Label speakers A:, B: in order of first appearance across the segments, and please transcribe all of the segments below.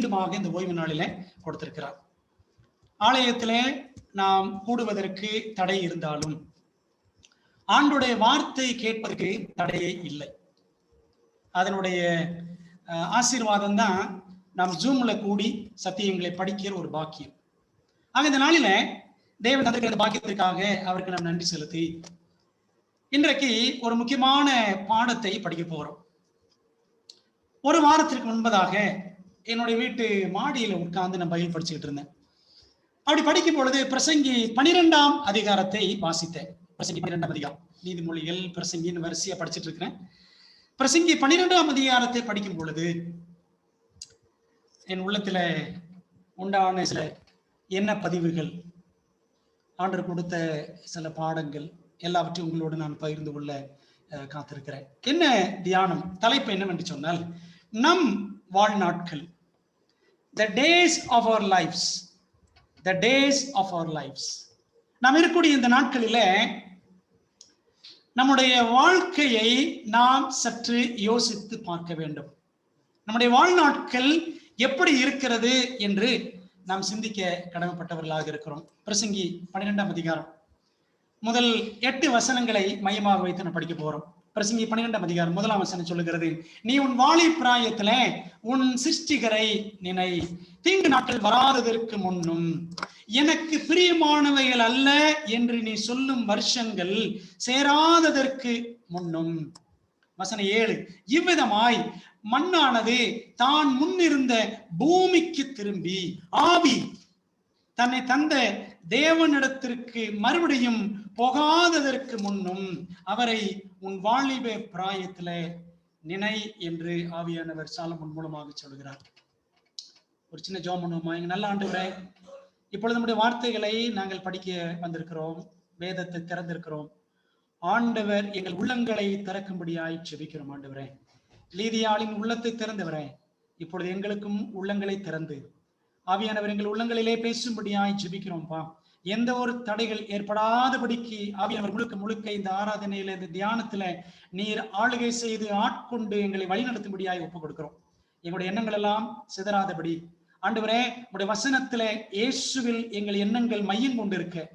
A: மீண்டுமாக இந்த ஓய்வு நாளிலே கொடுத்திருக்கிறார். ஆலயத்திலே நாம் கூடுவதற்கு தடை இருந்தாலும் ஆண்டுடைய வார்த்தை கேட்பதற்கு தடையே இல்லை. அதனுடைய ஆசீர்வாதம் தான் நாம் ஜூம்ல கூடி சத்தியங்களை படிக்கிற ஒரு பாக்கியம். ஆக இந்த நாளில தேவன் தந்திருக்கிற பாக்கியத்திற்காக அவருக்கு நாம் நன்றி செலுத்தி இன்றைக்கு ஒரு முக்கியமான பாடத்தை படிக்க போகிறோம். ஒரு வாரத்திற்கு முன்பதாக என்னுடைய வீட்டு மாடியில உட்கார்ந்து நான் பைபிள் படிச்சுக்கிட்டு இருந்தேன். அப்படி படிக்கும் பொழுது பிரசங்கி 12ஆம் அதிகாரத்தை வாசித்தேன். பிரசங்கி 12ஆம் அதிகாரம், நீதிமொழிகள் பிரசங்கின்னு வரிசையா படிச்சுட்டு இருக்கிறேன். பிரசங்கி 12ஆம் அதிகாரத்தை படிக்கும் பொழுது என் உள்ளத்துல உண்டான சில எண்ண பதிவுகள், ஆண்டவர் கொடுத்த சில பாடங்கள் எல்லாவற்றையும் உங்களோடு நான் பகிர்ந்து கொள்ள காத்திருக்கிறேன். என்ன தியானம் தலைப்பு என்னவென்று சொன்னால், நம் வாழ்நாட்கள், the days of our lives, the days of our lives. நாம் இருக்கக்கூடிய இந்த நாட்களில நம்முடைய வாழ்க்கையை நாம் சற்று யோசித்து பார்க்க வேண்டும். நம்முடைய வாழ்நாட்கள் எப்படி இருக்கிறது என்று நாம் சிந்திக்க கடமைப்பட்டவர்களாக இருக்கிறோம். பிரசங்கி 12ஆம் அதிகாரம் முதல் 8 வசனங்களை மையமாக வைத்து நான் படிக்க போறோம். பிரசங்கி 12ஆம் அதிகாரம் 1ஆம் வசனம் சொல்லுகிறது, நீ உன் வாலி பிராயத்துல உன் சிருஷ்டிகரை நினை, தீங்கு நாட்கள் வராததற்கு முன்னும் எனக்கு பிரியமானவைகள் அல்ல என்று நீ சொல்லும் வருஷங்கள் சேராததற்கு முன்னும். வசனம் 7, இவ்விதமாய் மண்ணானது தான் முன்னிருந்த பூமிக்கு திரும்பி ஆவி தன்னை தந்த தேவனிடத்திற்கு மறுபடியும் போகாததற்கு முன்னும் அவரை உன் வாலிப பிராயத்தில நினை என்று ஆவியானவர் சாலமோன் மூலமாக சொல்கிறார். ஒரு சின்ன ஜெபம் பண்ணுவோமா? எங்க நல்ல ஆண்டவரே, இப்பொழுது நம்முடைய வார்த்தைகளை நாங்கள் படிக்க வந்திருக்கிறோம், வேதத்தை திறந்திருக்கிறோம். ஆண்டவர் எங்கள் உள்ளங்களை திறக்கும்படியாய் ஜெபிக்கிறோம். ஆண்டவரே, லீதியாளின் உள்ளத்தை திறந்தவரே, இப்பொழுது எங்களுக்கும் உள்ளங்களை திறந்து ஆவியானவர் எங்கள் உள்ளங்களிலே பேசும்படியாய் ஜெபிக்கிறோம்ப்பா. எந்த ஒரு தடைகள் ஏற்படாதபடிக்கு ஆவியானவர் முழுக்க முழுக்க இந்த ஆராதனையில, இந்த தியானத்துல நீர் ஆளுகை செய்து ஆட்கொண்டு எங்களை வழிநடத்தும்படியாய் ஒப்புக் கொடுக்கிறோம். எங்களுடைய எண்ணங்கள் எல்லாம் சிதறாதபடி ஆண்டவரே, உடைய வசனத்திலே இயேசுவில் எங்கள் எண்ணங்கள் மையம் கொண்டிருக்க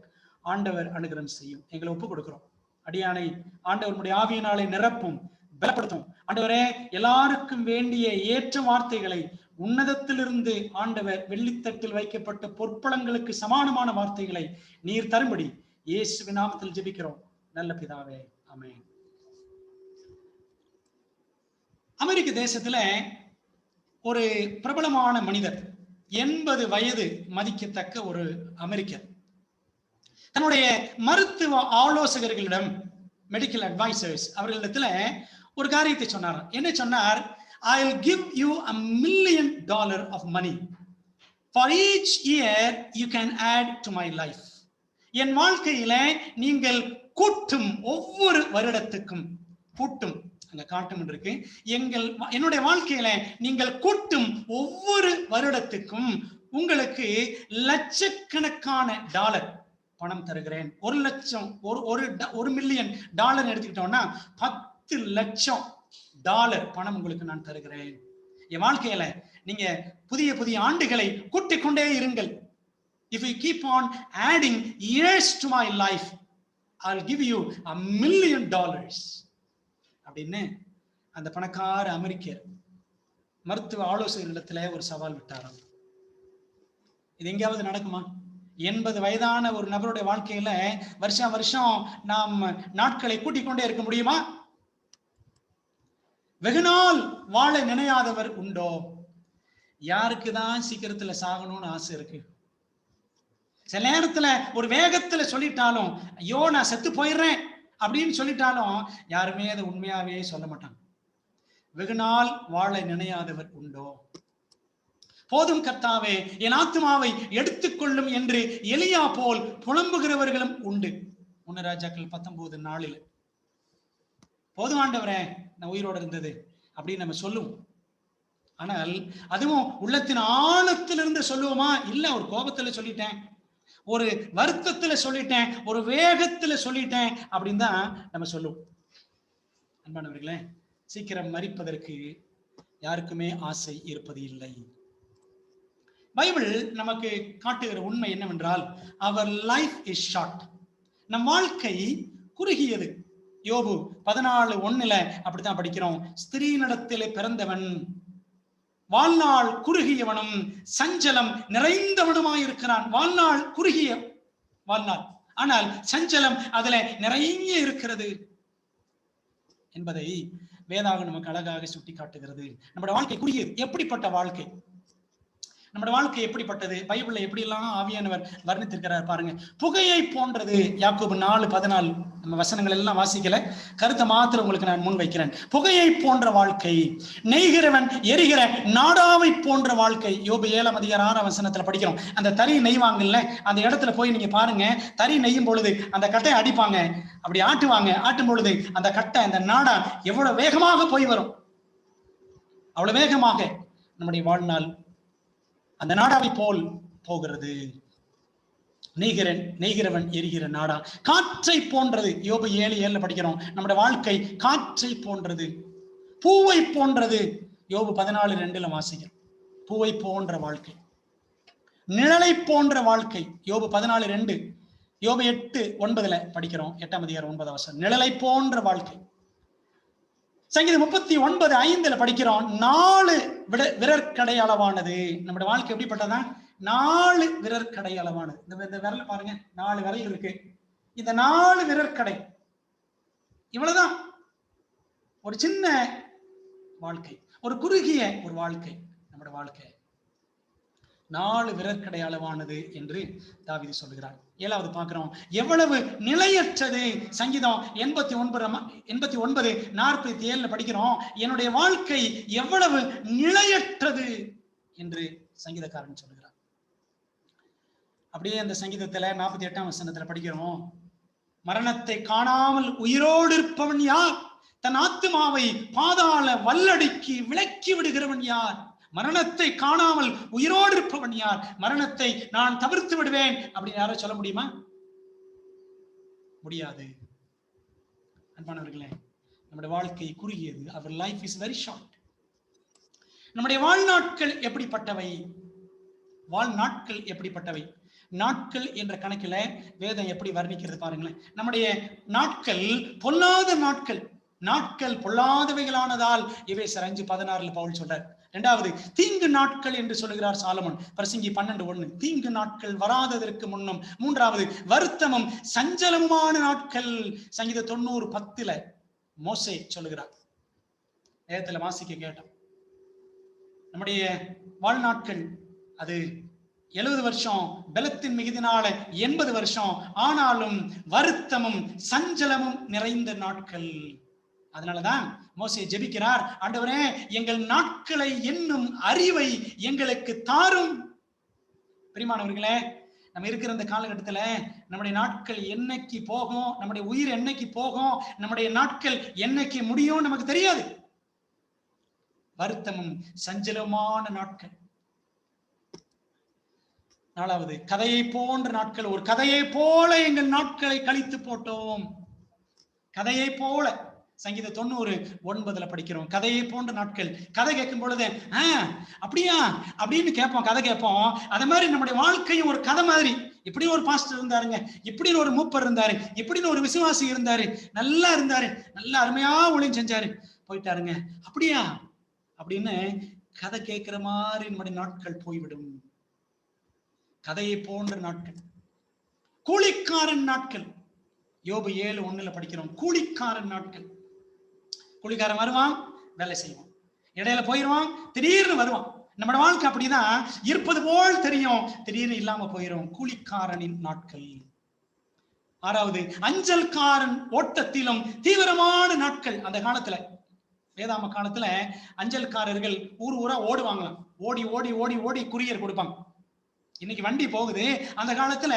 A: ஆண்டவர் அனுகிரகம் செய்யும். எங்களை ஒப்புக் கொடுக்கிறோம். அடியானை ஆண்டவர் ஆவியினாலே நிரப்பும், பலப்படுத்தும். ஆண்டவரே, எல்லாருக்கும் வேண்டிய ஏற்ற வார்த்தைகளை உன்னதத்திலிருந்து ஆண்டவர் வெள்ளித்தட்டில் வைக்கப்பட்ட பொற்பளங்களுக்கு சமானமான வார்த்தைகளை நீர் தரும்படி இயேசுவின் நாமத்தில் ஜெபிக்கிறோம் நல்ல பிதாவே, ஆமென். அமெரிக்க தேசத்துல ஒரு பிரபலமான மனிதர், 80 வயது மதிக்கத்தக்க ஒரு அமெரிக்கர், தன்னுடைய மருத்துவ ஆலோசகர்களிடம், மெடிக்கல் அட்வைசர்ஸ் அவர்களிடத்துல ஒரு காரியத்தை சொன்னார். என்ன சொன்னார்? I'll give you $1 million of money for each year you can add to my life. என் வாழ்க்கையில நீங்கள் கூட்டும் ஒவ்வொரு வருடத்துக்கும், கூட்டும் அங்க காட்டும் இருக்கு, என்னுடைய வாழ்க்கையில நீங்கள் கூட்டும் ஒவ்வொரு வருடத்துக்கும் உங்களுக்கு லட்சக்கணக்கான டாலர் பணம் தருகிறேன். 1 லட்சம், $1 மில்லியன் எடுத்துக்கிட்டோம்னா $10 லட்சம் பணம் உங்களுக்கு நான் தருகிறேன். என் வாழ்க்கையில நீங்க புதிய புதிய ஆண்டுகளை கூட்டிக் கொண்டே இருங்கள். If you keep on adding years to my life, I'll give you $1 million. அப்படின்னு அந்த பணக்கார அமெரிக்கர் மருத்துவ ஆலோசகர்களிடத்துல ஒரு சவால் விட்டாராம். இது எங்கேயாவது நடக்குமா? 80 வயதான ஒரு நபருடைய வாழ்க்கையில வருஷம் நாம் நாட்களை கூட்டிக் கொண்டே இருக்க முடியுமா? வெகுநாள் வாழ நினையாதவர் உண்டோ? யாருக்குதான் சீக்கிரத்துல சாகணும்னு ஆசை இருக்கு? சில நேரத்துல ஒரு வேகத்துல சொல்லிட்டாலும், ஐயோ நான் செத்து போயிடுறேன் அப்படின்னு சொல்லிட்டாலும் யாருமே அதை உண்மையாவே சொல்ல மாட்டாங்க. வெகுநாள் வாழ நினையாதவர் உண்டோ? போதும் கர்த்தாவே, என் ஆத்துமாவை எடுத்துக்கொள்ளும் என்று எலியா போல் புலம்புகிறவர்களும் உண்டு. 1 ராஜாக்கள் 19:4. போதும் ஆண்டவரே, நான் உயிரோடு இருந்தது அப்படின்னு நம்ம சொல்லுவோம். ஆனால் அதுவும் உள்ளத்தின் ஆழத்திலிருந்து சொல்லுவோமா? இல்ல, ஒரு கோபத்துல சொல்லிட்டேன், ஒரு வருத்தத்துல சொல்லிட்டேன், ஒரு வேகத்துல சொல்லிட்டேன் அப்படின்னு தான் நம்ம சொல்லுவோம். அன்பானவர்களே, சீக்கிரம் மரிப்பதற்கு யாருக்குமே ஆசை இருப்பது இல்லை. பைபிள் நமக்கு காட்டுகிற உண்மை என்னவென்றால் அவர் லைஃப் இஸ் ஷார்ட். நம் வாழ்க்கை குறுகியது. யோபு 14:1 அப்படித்தான் படிக்கிறோம். ஸ்திரீனிடத்திலே பிறந்தவன் வாழ்நாள் குறுகியவனும் சஞ்சலம் நிறைந்தவனுமாயிருக்கிறான். வாழ்நாள் குறுகிய வாழ்நாள், ஆனால் சஞ்சலம் அதுல நிறைய இருக்கிறது என்பதை வேதாகம் நமக்கு அழகாக சுட்டி காட்டுகிறது. நம்முடைய வாழ்க்கை குறுகியது. எப்படிப்பட்ட வாழ்க்கை? நம்முடைய வாழ்க்கை எப்படிப்பட்டது? பைபிள்ல எப்படி எல்லாம் ஆவியானவர் வர்ணித்திருக்கிறார் பாருங்க. புகையை போன்றது. யாக்கோபு 4:14 நம்ம வசனங்கள் எல்லாம் வாசிக்கல, கருத்தை மாத்திரம் உங்களுக்கு நான் முன் வைக்கிறேன். புகையை போன்ற வாழ்க்கை, நெய்கிறவன் எரிகிற நாடாவை போன்ற வாழ்க்கை. யோபு 7:6 படிக்கிறோம். அந்த தறி நெய்வாங்கல்ல, அந்த இடத்துல போய் நீங்க பாருங்க. தறி நெய்யும் பொழுது அந்த கட்டையை அடிப்பாங்க, அப்படி ஆட்டுவாங்க. ஆட்டும் பொழுது அந்த கட்டை, அந்த நாடா எவ்வளவு வேகமாக போய் வரும். அவ்வளவு வேகமாக நம்முடைய வாழ்நாள் அந்த நாடாவை போல் போகிறது. நெய்கிறவன் எரிகிற நாடா. காற்றை போன்றது. யோபு 7:7 படிக்கிறோம். நம்முடைய வாழ்க்கை காற்றை போன்றது, பூவை போன்றது. யோபு 14:2 வாசிக்கிறோம். பூவை போன்ற வாழ்க்கை, நிழலை போன்ற வாழ்க்கை. யோபு 14:2. யோபு 8:9 படிக்கிறோம். 8:9 நிழலை போன்ற வாழ்க்கை. சங்கீதம் 39:5 படிக்கிறோம். 4 விரற்கடை அளவானது. நம்முடைய வாழ்க்கை எப்படிப்பட்டதா? 4 விரற்கடை அளவானது. இந்த விரல் பாருங்க, 4 விரல் இருக்கு. இந்த 4 விரற்கடை இவ்வளவுதான். ஒரு சின்ன வாழ்க்கை, ஒரு குறுகிய ஒரு வாழ்க்கை. நம்முடைய வாழ்க்கை 4 விரற்கடை அளவானது என்று தாவீது சொல்லுகிறார். 7வது பார்க்கிறோம், எவ்வளவு நிலையற்றது. சங்கீதம் 89:47 படிக்கிறோம். என்னுடைய வாழ்க்கை எவ்வளவு நிலையற்றது என்று சங்கீதக்காரன் சொல்லுகிறார். அப்படியே அந்த சங்கீதத்துல 48 படிக்கிறோம், மரணத்தை காணாமல் உயிரோடு இருப்பவன் யார்? தன் ஆத்துமாவை பாதாள வல்லடிக்கு விலக்கி விடுகிறவன் யார்? மரணத்தை காணாமல் உயிரோடு இருப்பவன் யார்? மரணத்தை நான் தவிர்த்து விடுவேன் அப்படின்னு யாரும் சொல்ல முடியுமா? முடியாது. அன்பானவர்களே, நம்முடைய வாழ்க்கை குறுகியது. Our life is very short. நம்முடைய வாழ்நாட்கள் எப்படிப்பட்டவை? வாழ்நாட்கள் எப்படிப்பட்டவை? நாட்கள் என்ற கணக்கில வேதம் எப்படி வர்ணிக்கிறது பாருங்களேன். நம்முடைய நாட்கள் பொல்லாத நாட்கள். நாட்கள் பொல்லாதவைகளானதால் எபேசியர் 5:16 பவுல் சொல்றார். 2வது தீங்கு நாட்கள் என்று சொல்லுகிறார் சாலமோன், பிரசங்கி 12:1. தீங்கு நாட்கள் வராததற்கு முன்னும். 3வது வருத்தமும் சஞ்சலமுமான நாட்கள். சங்கீதம் 90:10 மோசே சொல்லுகிறார். வேதத்துல வாசிக்க கேட்டோம். நம்முடைய வாழ்நாட்கள் அது 70 வருஷம், பலத்தின் மிகுதினால 80 வருஷம். ஆனாலும் வருத்தமும் சஞ்சலமும் நிறைந்த நாட்கள். அதனாலதான் மோசே ஜெபிக்கிறார், ஆண்டவரே எங்கள் நாட்களை என்னும் அறிவை எங்களுக்கு தாரும். பிரியமானவர்களே, நம்ம இருக்கிற இந்த காலகட்டத்துல நம்முடைய நாட்கள் என்னைக்கு போகும், நம்முடைய உயிர் என்னைக்கு போகும், நம்முடைய நாட்கள் என்னைக்கு முடியும் நமக்கு தெரியாது. வருத்தமும் சஞ்சலமான நாட்கள். 4வது கதையை போன்ற நாட்கள். ஒரு கதையை போல எங்கள் நாட்களை கழித்து போட்டோம். கதையை போல. சங்கீதம் 90:9 படிக்கிறோம். கதையை போன்ற நாட்கள். கதை கேட்கும் பொழுது அப்படியா அப்படின்னு கேட்போம், கதை கேட்போம். அது மாதிரி நம்முடைய வாழ்க்கையும் ஒரு கதை மாதிரி. இப்படி ஒரு பாஸ்டர் இருந்தாருங்க, இப்படின்னு ஒரு மூப்பர் இருந்தாரு, இப்படின்னு ஒரு விசுவாசி இருந்தாரு, நல்லா இருந்தாரு, நல்லா அருமையா ஊழியம் செஞ்சாரு, போயிட்டாருங்க, அப்படியா அப்படின்னு கதை கேட்கிற மாதிரி நம்முடைய நாட்கள் போய்விடும். கதையை போன்ற நாட்கள். கூலிக்காரன் நாட்கள். யோபு 7:1 படிக்கிறோம். கூலிக்காரன் நாட்கள். கூலிக்காரன் வருவான், வேலை செய்வான், இடையில போயிடுவான், திடீர்னு வருவான். நம்மளோட வாழ்க்கை அப்படிதான். இருப்பது போல் தெரியும், திடீர்னு இல்லாம போயிடும். கூலிக்காரனின் நாட்கள். 6வது அஞ்சல்காரன் ஓட்டத்திலும் தீவிரமான நாட்கள். அந்த காலத்துல, வேதாம காலத்துல அஞ்சல்காரர்கள் ஊர் ஊரா ஓடுவாங்களாம். ஓடி ஓடி ஓடி ஓடி குரியர் கொடுப்பாங்க. இன்னைக்கு வண்டி போகுது. அந்த காலத்துல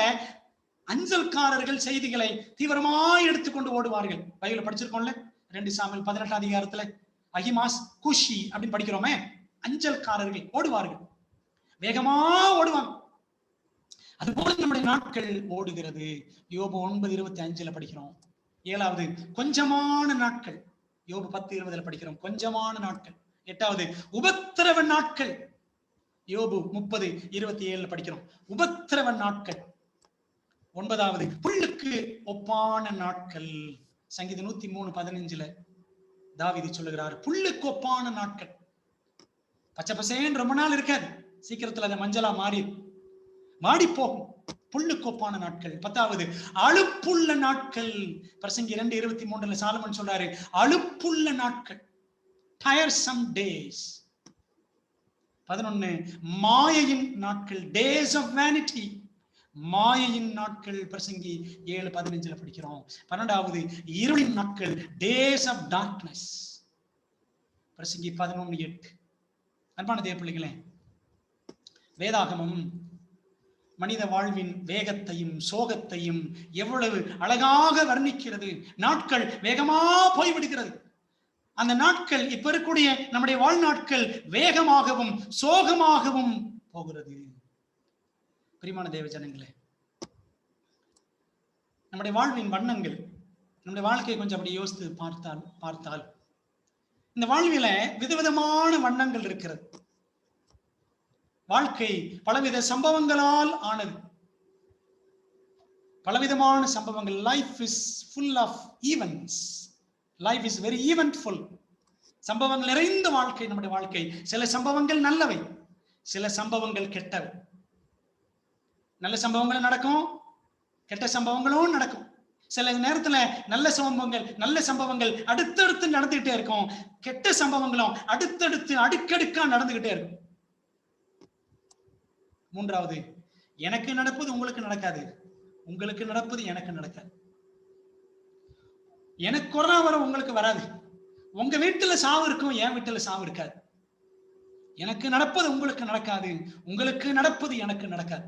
A: அஞ்சல்காரர்கள் செய்திகளை தீவிரமாய் எடுத்துக்கொண்டு ஓடுவார்கள். பைபிள்ல படிச்சிருக்கோம்ல, 2 சாமுவேல் 18 அகிமாஸ் குஷி அப்படின்னு படிக்கிறோமே. அஞ்சல்காரர்கள் ஓடுவார்கள், வேகமா ஓடுவாங்க. அதுபோல நம்முடைய நாட்கள் ஓடுகிறது. யோபு 9:25 படிக்கிறோம். 7வது கொஞ்சமான நாட்கள். யோபு 10:20 படிக்கிறோம். கொஞ்சமான நாட்கள். 8வது உபத்திரவ நாட்கள். யோபு 30:27 படிக்கிறோம். உபத்திரவ நாட்கள். 9வது புல்லுக்கு ஒப்பான நாட்கள். சங்கீதம் 103:15 தாவீது சொல்லுகிறார், புல்லுக்கு ஒப்பான நாட்கள். பச்சை பசேன்னு ரொம்ப நாள் இருக்காது, சீக்கிரத்துல அதை மஞ்சளா மாடி போகும். புல்லுக்கு ஒப்பான நாட்கள். 10வது அலுப்புள்ள நாட்கள். பிரசங்கி 2:23 சாலமன் சொல்றாரு, அலுப்புள்ள நாட்கள், tiresome days. 11 மாயையின் நாட்கள், days of vanity. மாயையின் நாட்கள். பிரசங்கி 7:15 படிக்கிறோம். 12வது இருளின் நாட்கள், days of darkness. பிரசங்கி 11:8. அன்பான தேவ பிள்ளைகளே, வேதாகமம் மனித வாழ்வின் வேகத்தையும் சோகத்தையும் எவ்வளவு அழகாக வர்ணிக்கிறது. நாட்கள் வேகமா போய்விடுகிறது. அந்த நாட்கள் இப்ப இருக்கக்கூடிய நம்முடைய வாழ்நாட்கள் வேகமாகவும் சோகமாகவும் போகிறது. பிரியமான தேவ ஜனங்களே, நம்முடைய வாழ்வின் வண்ணங்கள், நம்முடைய வாழ்க்கையை கொஞ்சம் அப்படி யோசித்து பார்த்தால் இந்த வாழ்வில விதவிதமான வண்ணங்கள் இருக்கிறது. வாழ்க்கை பலவித சம்பவங்களால் ஆனது, பலவிதமான சம்பவங்கள். Life is full of events. Life is very eventful. சம்பவங்கள் நிறைந்த வாழ்க்கை நம்முடைய வாழ்க்கை. சில சம்பவங்கள் நல்லவை, சில சம்பவங்கள் கெட்டவை. நல்ல சம்பவங்களும் நடக்கும், கெட்ட சம்பவங்களும் நடக்கும். சில நேரத்துல நல்ல சம்பவங்கள் அடுத்தடுத்து நடந்துகிட்டே இருக்கும், கெட்ட சம்பவங்களும் அடுத்தடுத்து அடுக்கடுக்கா நடந்துகிட்டே இருக்கும். 3வது, எனக்கு நடப்பது உங்களுக்கு நடக்காது, உங்களுக்கு நடப்பது எனக்கு நடக்காது. எனக்கு கொரோனா வர உங்களுக்கு வராது, உங்க வீட்டுல சாவு இருக்கும், என் வீட்டுல சாவு இருக்காது. எனக்கு நடப்பது உங்களுக்கு நடக்காது, உங்களுக்கு நடப்பது எனக்கு நடக்காது.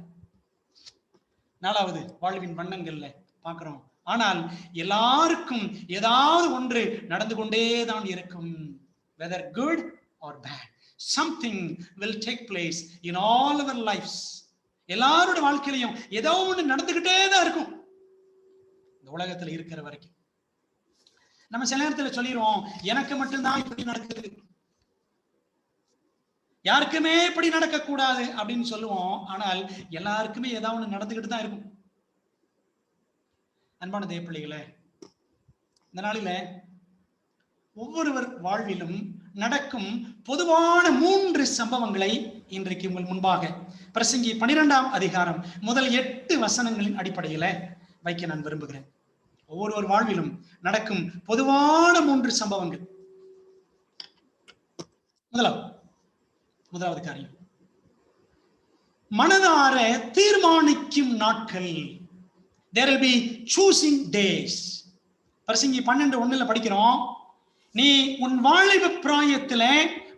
A: 4வது வாழ்வின் வண்ணங்கள்ல பார்க்கிறோம். ஆனால் எல்லாருக்கும் ஏதாவது ஒன்று நடந்து கொண்டேதான் இருக்கும். whether good or bad, something will take place in all our lives. எல்லாருடைய வாழ்க்கையிலையும் ஏதோ ஒன்று நடந்துகிட்டே தான் இருக்கும் இந்த உலகத்துல இருக்கிற வரைக்கும். நம்ம சில நேரத்துல சொல்லிடுவோம், எனக்கு மட்டும்தான் இப்படி நடக்குது, யாருக்குமே இப்படி நடக்க கூடாது அப்படின்னு சொல்லுவோம். ஆனால் எல்லாருக்குமே ஏதாவது ஒன்று நடந்துகிட்டு தான் இருக்கும். அன்பான தேவ பிள்ளைகளே, இந்த நாளில ஒவ்வொருவர் வாழ்விலும் நடக்கும் பொதுவான 3 சம்பவங்களை இன்றைக்கு உங்கள் முன்பாக பிரசங்கி 12ஆம் அதிகாரம் முதல் 8 வசனங்களின் அடிப்படையில வைக்க நான் விரும்புகிறேன். ஒவ்வொருவர் வாழ்விலும் நடக்கும் பொதுவான 3 சம்பவங்கள். முதலாவது காரியம், மனதார தீர்மானிக்கும் நாட்கள். There will be choosing days. பிரசங்கி 12:1 படிக்கிறோம், நீ உன் வாலிப பிராயத்திலே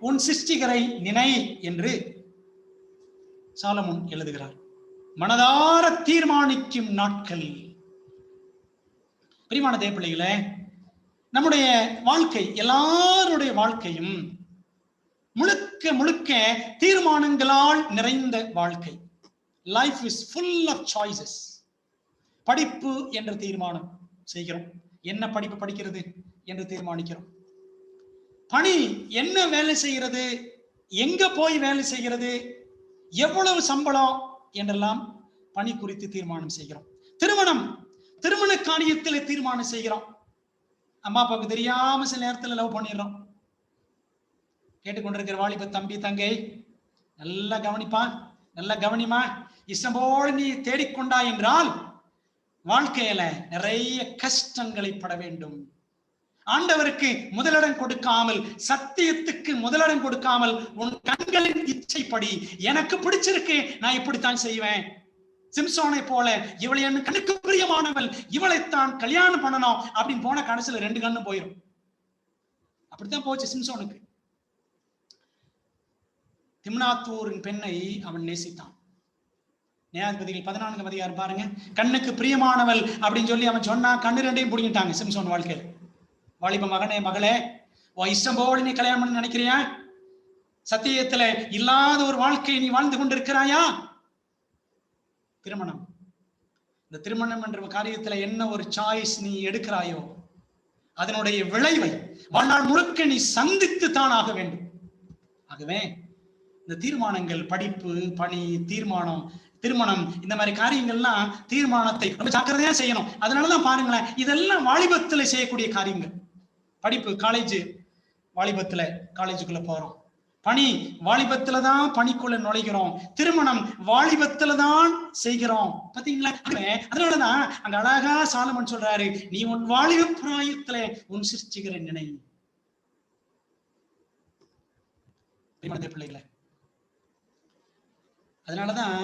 A: உன் சிருஷ்டிகரை நினை என்று சாலமோன் எழுதுகிறார். மனதார தீர்மானிக்கும் நாட்கள். பிரியமான தேவ பிள்ளைகளே, நம்முடைய வாழ்க்கை, எல்லாருடைய வாழ்க்கையும் முழுக்க முழுக்க தீர்மானங்களால் நிறைந்த வாழ்க்கை. Life is full of choices. படிப்பு என்ற தீர்மானம் செய்கிறோம், என்ன படிப்பு படிக்கிறது என்று தீர்மானிக்கிறோம். பணி, என்ன வேலை செய்கிறது, எங்க போய் வேலை செய்கிறது, எவ்வளவு சம்பளம் என்றெல்லாம் பணி குறித்து தீர்மானம் செய்கிறோம். திருமண காரியத்தில் தீர்மானம் செய்கிறோம். அம்மா அப்பாவுக்கு தெரியாம சில நேரத்தில் லவ் பண்ணிடுறோம். கேட்டுக்கொண்டிருக்கிற வாலிப தம்பி தங்கை, நல்லா கவனிப்பா, நல்லா கவனிமா. இஷ்டம் போல நீ தேடிக்கொண்டா என்றால் வாழ்க்கையில நிறைய கஷ்டங்களை பட வேண்டும். ஆண்டவருக்கு முதலிடம் கொடுக்காமல், சத்தியத்துக்கு முதலிடம் கொடுக்காமல், உன் கண்களின் இச்சைப்படி எனக்கு பிடிச்சிருக்கு நான் இப்படித்தான் செய்வேன், சிம்சோனை போல இவளை என் கண்ணுக்கு பிரியமானவள், இவளைத்தான் கல்யாணம் பண்ணணும் அப்படின்னு போன கடைசியில 2 கண்ணும் போயிடும். அப்படித்தான் போச்சு சிம்சோனுக்கு. திம்னாத்தூரின் பெண்ணை அவன் நேசித்தான். நியாயாதிபதிகள் 14ஆம் அதிகாரம் பாருங்க. கண்ணுக்கு பிரியமானவள் அப்படின்னு சொல்லி அவன் சொன்னா, கண்ணு 2ஐயும் பிடிங்கிட்டாங்க சிம்சோன் வாழ்க்கையில. வாலிப மகனே, மகளே, உன் இஷ்டம் போல நீ கல்யாணம் பண்ண நினைக்கிறியா? சத்தியத்துல இல்லாத ஒரு வாழ்க்கையை நீ வாழ்ந்து கொண்டிருக்கிறாயா? திருமணம், இந்த திருமணம் என்ற காரியத்துல என்ன ஒரு சாய்ஸ் நீ எடுக்கிறாயோ அதனுடைய விளைவை வாழ்நாள் முழுக்க நீ சந்தித்து தான் ஆக வேண்டும். ஆகவே இந்த தீர்மானங்கள், படிப்பு, பணி, தீர்மானம், திருமணம், இந்த மாதிரி காரியங்கள்லாம் தீர்மானத்தை ரொம்ப ஜாக்கிரதையா செய்யணும். அதனாலதான் பாருங்களேன், இதெல்லாம் வாலிபத்துல செய்யக்கூடிய காரியங்கள். படிப்பு, காலேஜ் வாலிபத்துல காலேஜுக்குள்ள போறோம். பணி வாலிபத்துலதான் பணிக்குள்ள நுழைகிறோம். திருமணம் வாலிபத்துலதான் செய்கிறோம். பாத்தீங்களா? அதனாலதான் அங்க அழகா சாலமன் சொல்றாரு, நீ உன் வாலிப பிராயத்துல உன் சிருஷ்டிகரை நினை. பிள்ளைகளை, அதனாலதான்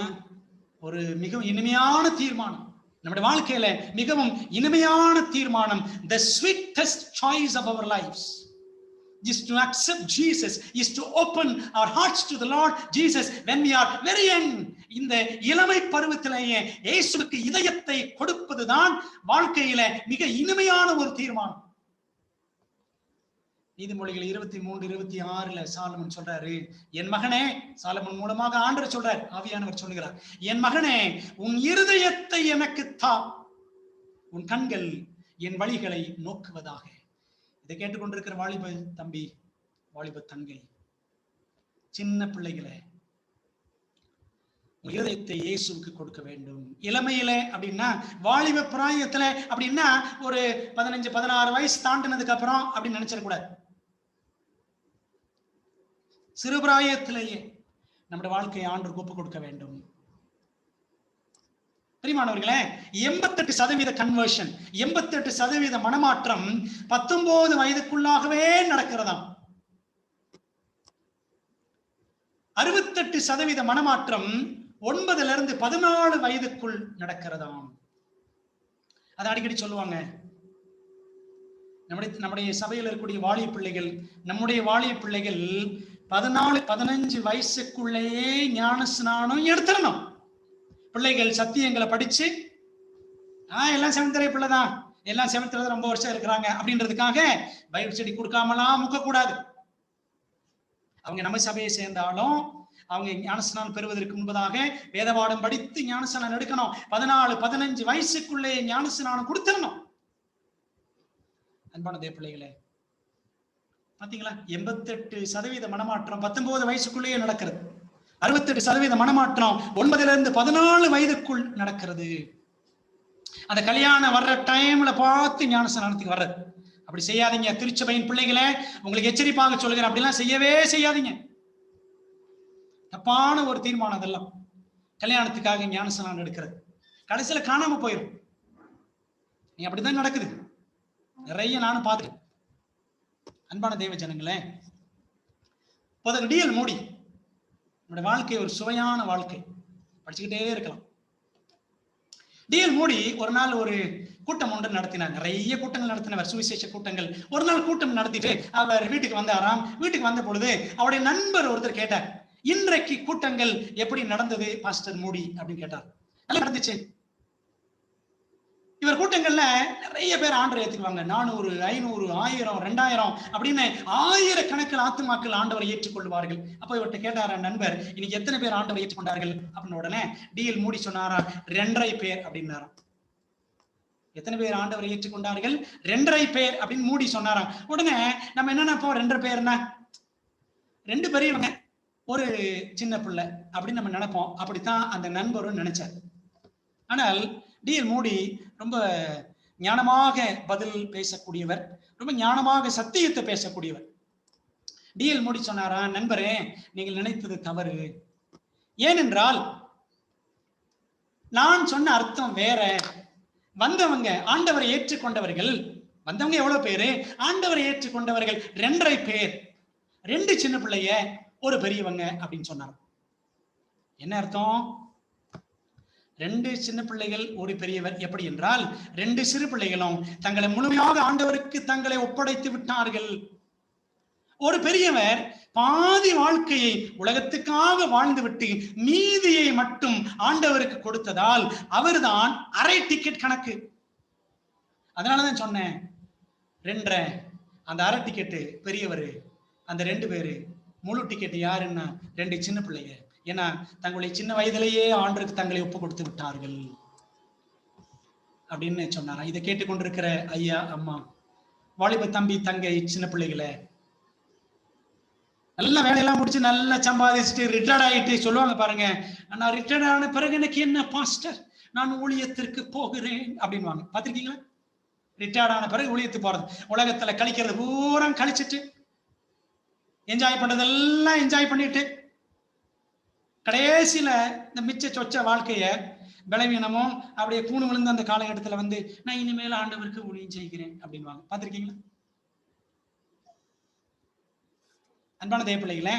A: ஒரு மிகவும் இனிமையான தீர்மானம் நம்முடைய வாழ்க்கையில, மிகவும் இனிமையான தீர்மானம், the sweetest choice of our lives is to accept Jesus, is to open our hearts to the Lord Jesus when we are very young. இந்த இளமை பருவத்திலேயே இயேசுவுக்கு இதயத்தை கொடுப்பதுதான் வாழ்க்கையில மிக இனிமையான ஒரு தீர்மானம். நீதிமொழிகள் 23:26 சாலமன் சொல்றாரு, என் மகனே, சாலமன் மூலமாக ஆண்டவர் சொல்றார், ஆவியானவர் சொல்லுகிறார், என் மகனே, உன் இருதயத்தை எனக்கு தா, உன் கண்கள் என் வழிகளை நோக்குவதாக. இதை கேட்டுக்கொண்டிருக்கிற வாலிப தம்பி, வாலிப தங்கை, சின்ன பிள்ளைகளை, இதயத்தை இயேசுவுக்கு கொடுக்க வேண்டும். இளமையில அப்படின்னா, வாலிப பிராயத்துல அப்படின்னா ஒரு 15-16 வயசு தாண்டினதுக்கு அப்புறம் அப்படின்னு நினைச்சிடக்கூடாது. சிறுபிராயத்திலேயே நம்முடைய வாழ்க்கையை ஆண்டவருக்கு ஒப்புக் கொடுக்க வேண்டும். பிரியமானவர்களே, 88% கன்வர்ஷன், 88% மனமாற்றம் 19 வயதுக்குள்ளாகவே நடக்கிறதாம். 68% மனமாற்றம் 9 to 14 வயதுக்குள் நடக்கிறதாம். அதை அடிக்கடி சொல்லுவாங்க. நம்முடைய சபையில் இருக்கக்கூடிய வாலிய பிள்ளைகள், நம்முடைய வாலிய பிள்ளைகள் 14-15 வயசுக்குள்ளேயே ஞான ஸ்நானம் எடுத்துடணும். பிள்ளைகள் சத்தியங்களை படிச்சு, எல்லாம் செவன்தரை பிள்ளைதான், எல்லாம் செவன்த்ல ரொம்ப வருஷம் இருக்கிறாங்க அப்படின்றதுக்காக பைபிள் ஸ்டடி கொடுக்காமலாம் முக்க கூடாது. அவங்க நம்ம சபையை சேர்ந்தாலும் அவங்க ஞானஸ்நானம் பெறுவதற்கு முன்பதாக வேதபாடம் படித்து ஞானஸ்நானம் எடுக்கணும். 14-15 வயசுக்குள்ளே ஞானஸ்நானம் கொடுத்துடணும். அன்பான தேவ பிள்ளைகளே, பாத்தீங்களா? 88% மனமாற்றம் 19 வயசுக்குள்ளேயே நடக்கிறது. 68% மனமாற்றம் 9 to 14 வயதுக்குள் நடக்கிறது. அந்த கல்யாணம் வர்ற டைம்ல பார்த்து ஞானஸ்நானத்துக்கு வர்றது. அப்படி செய்யாதீங்க திருச்சபையின் பிள்ளைகளை, உங்களுக்கு எச்சரிப்பாக சொல்கிறேன், அப்படிலாம் செய்யவே செய்யாதீங்க. தப்பான ஒரு தீர்மானம் அதெல்லாம். கல்யாணத்துக்காக ஞானஸ்நானம் எடுக்கிறது கடைசியில காணாம போயிடும். நீ அப்படிதான் நடக்குது, நிறைய நானும் பார்த்துட்டேன். அன்பான தேவ ஜனங்களே, டிஎல் மூடி நம்முடைய வாழ்க்கை ஒரு சுவையான வாழ்க்கை, படிச்சுக்கிட்டே இருக்கலாம். டிஎல் மூடி ஒரு நாள் ஒரு கூட்டம் ஒன்று நடத்தினார். நிறைய கூட்டங்கள் நடத்தினவர், சுவிசேஷ கூட்டங்கள். ஒரு நாள் கூட்டம் நடத்திட்டு அவர் வீட்டுக்கு வந்தாராம். வீட்டுக்கு வந்த பொழுது அவருடைய நண்பர் ஒருத்தர் கேட்டார், இன்றைக்கு கூட்டங்கள் எப்படி நடந்தது பாஸ்டர் மூடி அப்படின்னு கேட்டார். நல்லா நடந்துச்சு. இவர் கூட்டங்கள்ல நிறைய பேர் ஆண்டவரை ஏற்றுக்குவாங்க. 400, 500, 1000, 2000 அப்படின்னு 1000 கணக்கில் ஆத்துமாக்கள் ஆண்டவரை ஏற்றுக்கொள்வார்கள். அப்ப இவர்கிட்ட கேட்டாரா நண்பர், இன்னைக்கு எத்தனை பேர் ஆண்டவரை ஏற்றுக்கொண்டார்கள் அப்படின்னு. உடனே டிஎல் மூடி சொன்னாரா, 2.5 பேர் அப்படின்னாராம். எத்தனை பேர் ஆண்டவரை ஏற்றுக்கொண்டார்கள்? 2.5 பேர் அப்படின்னு மூடி சொன்னாராம். உடனே நம்ம என்ன நினைப்போம், 2 பேர்னா 2 பெரியவங்க, ஒரு சின்ன பிள்ளை அப்படின்னு நம்ம நினைப்போம். அப்படித்தான் அந்த நண்பரும் நினைச்சார். ஆனால் டிஎல் மூடி ரொம்ப ஞானமாக பதில் பேசக்கூடியவர், ரொம்ப ஞானமாக சத்தியத்தை பேசக்கூடியவர். டிஎல் மூடி சொன்னாரா, நண்பரே, நீங்கள் நினைத்தது தவறு. ஏனென்றால் நான் சொன்ன அர்த்தம் வேற. வந்தவங்க ஆண்டவரை ஏற்றுக்கொண்டவர்கள், வந்தவங்க எவ்வளவு பேரு? ஆண்டவரை ஏற்றுக்கொண்டவர்கள் 2.5 பேர், 2 சின்ன பிள்ளைய, ஒரு பெரியவங்க அப்படின்னு சொன்னார். என்ன அர்த்தம்? 2 சின்ன பிள்ளைகள், ஒரு பெரியவர். எப்படி என்றால் 2 சிறு பிள்ளைகளும் தங்களை முழுமையாக ஆண்டவருக்கு தங்களை ஒப்படைத்து விட்டார்கள். ஒரு பெரியவர் பாதி வாழ்க்கையை உலகத்துக்காக வாழ்ந்துவிட்டு மீதியை மட்டும் ஆண்டவருக்கு கொடுத்ததால் அவர்தான் அரை டிக்கெட் கணக்கு. அதனாலதான் சொன்னேன், 2.5 அந்த அரை டிக்கெட்டு பெரியவர், அந்த 2 பேரு முழு டிக்கெட் யாருன்னா 2 சின்ன பிள்ளைங்க. ஏன்னா தங்களுடைய சின்ன வயதிலேயே ஆண்டவருக்கு தங்களை ஒப்பு கொடுத்து விட்டார்கள் அப்படின்னு சொன்னாரா. இதை கேட்டுக்கொண்டிருக்கிற ஐயா, அம்மா, வாலிப தம்பி, தங்கை, சின்ன பிள்ளைகளை, நல்ல வேலையெல்லாம் முடிச்சு நல்லா சம்பாதிச்சுட்டு ரிட்டையர்ட் ஆகிட்டு சொல்லுவாங்க பாருங்க, நான் ரிட்டையர்ட் ஆன பிறகு எனக்கு என்ன பாஸ்டர், நான் ஊழியத்திற்கு போகிறேன் அப்படின்வாங்க. பார்த்திருக்கீங்களா? ரிட்டையர்ட் ஆன பிறகு ஊழியத்துக்கு போறது, உலகத்துல கழிக்கிறது பூரா கழிச்சிட்டு என்ஜாய் பண்றதெல்லாம் என்ஜாய் பண்ணிட்டு கடைசியில இந்த மிச்ச சொச்ச வாழ்க்கைய பலவீனமும் அப்படியே கூணு விழுந்த அந்த காலகட்டத்துல வந்து நான் இனிமேல் ஆண்டவருக்கு ஊழியம் செய்கிறேன் அப்படின்வாங்க. பார்த்திருக்கீங்களா? அன்பான தேவப்பிள்ளைகளே,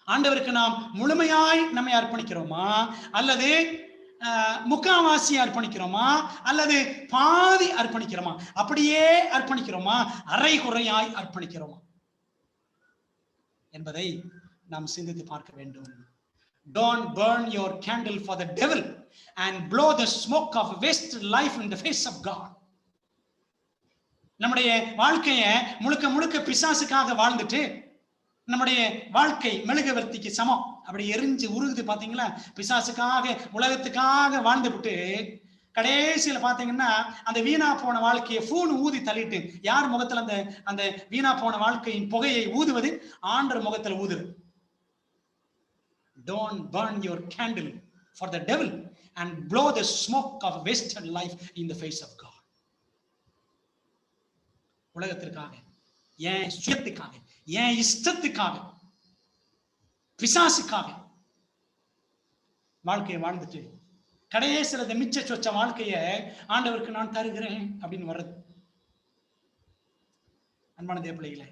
A: ஆண்டவருக்கு நாம் முழுமையாய் நம்மை அர்ப்பணிக்கிறோமா, அல்லது முக்காவாசி அர்ப்பணிக்கிறோமா, அல்லது பாதி அர்ப்பணிக்கிறோமா, அப்படியே அர்ப்பணிக்கிறோமா, அரை குறையாய் அர்ப்பணிக்கிறோமா என்பதை நாம் சிந்தித்து பார்க்க வேண்டும். Don't burn your candle for the devil and blow the smoke of wasted life in the face of God. நம்முடைய வாழ்க்கைய முழுக்க முழுக்க பிசாசுக்காக வாழ்ந்துட்டு நம்முடைய வாழ்க்கை மெழுகுவர்த்திக்கு சமம் அப்படி எரிஞ்சு உருகுது பாத்தீங்களா, பிசாசுக்காக உலகத்துக்காக வாழ்ந்துவிட்டு கடைசியில பாத்தீங்கன்னா அந்த வீணா போன வாழ்க்கையை பூன் ஊதி தள்ளிட்டு யார் முகத்துல அந்த அந்த வீணா போன வாழ்க்கையின் புகையை ஊதுவது? ஆண்டவர் முகத்துல ஊதுது. Don't burn your candle for the devil and blow the smoke of wasted life in the face of God. உலகத்திற்காக, ஏன் சுயத்துக்காக, ஏன் இஷ்டத்துக்காக, பிசாசுக்காக வாழ்க்கையை வாழ்ந்துட்டு கடைசியில மிச்ச சொச்ச வாழ்க்கைய ஆண்டவருக்கு நான் தருகிறேன் அப்படின்னு வர்றது. அன்பான தேவப்பிள்ளைகளே,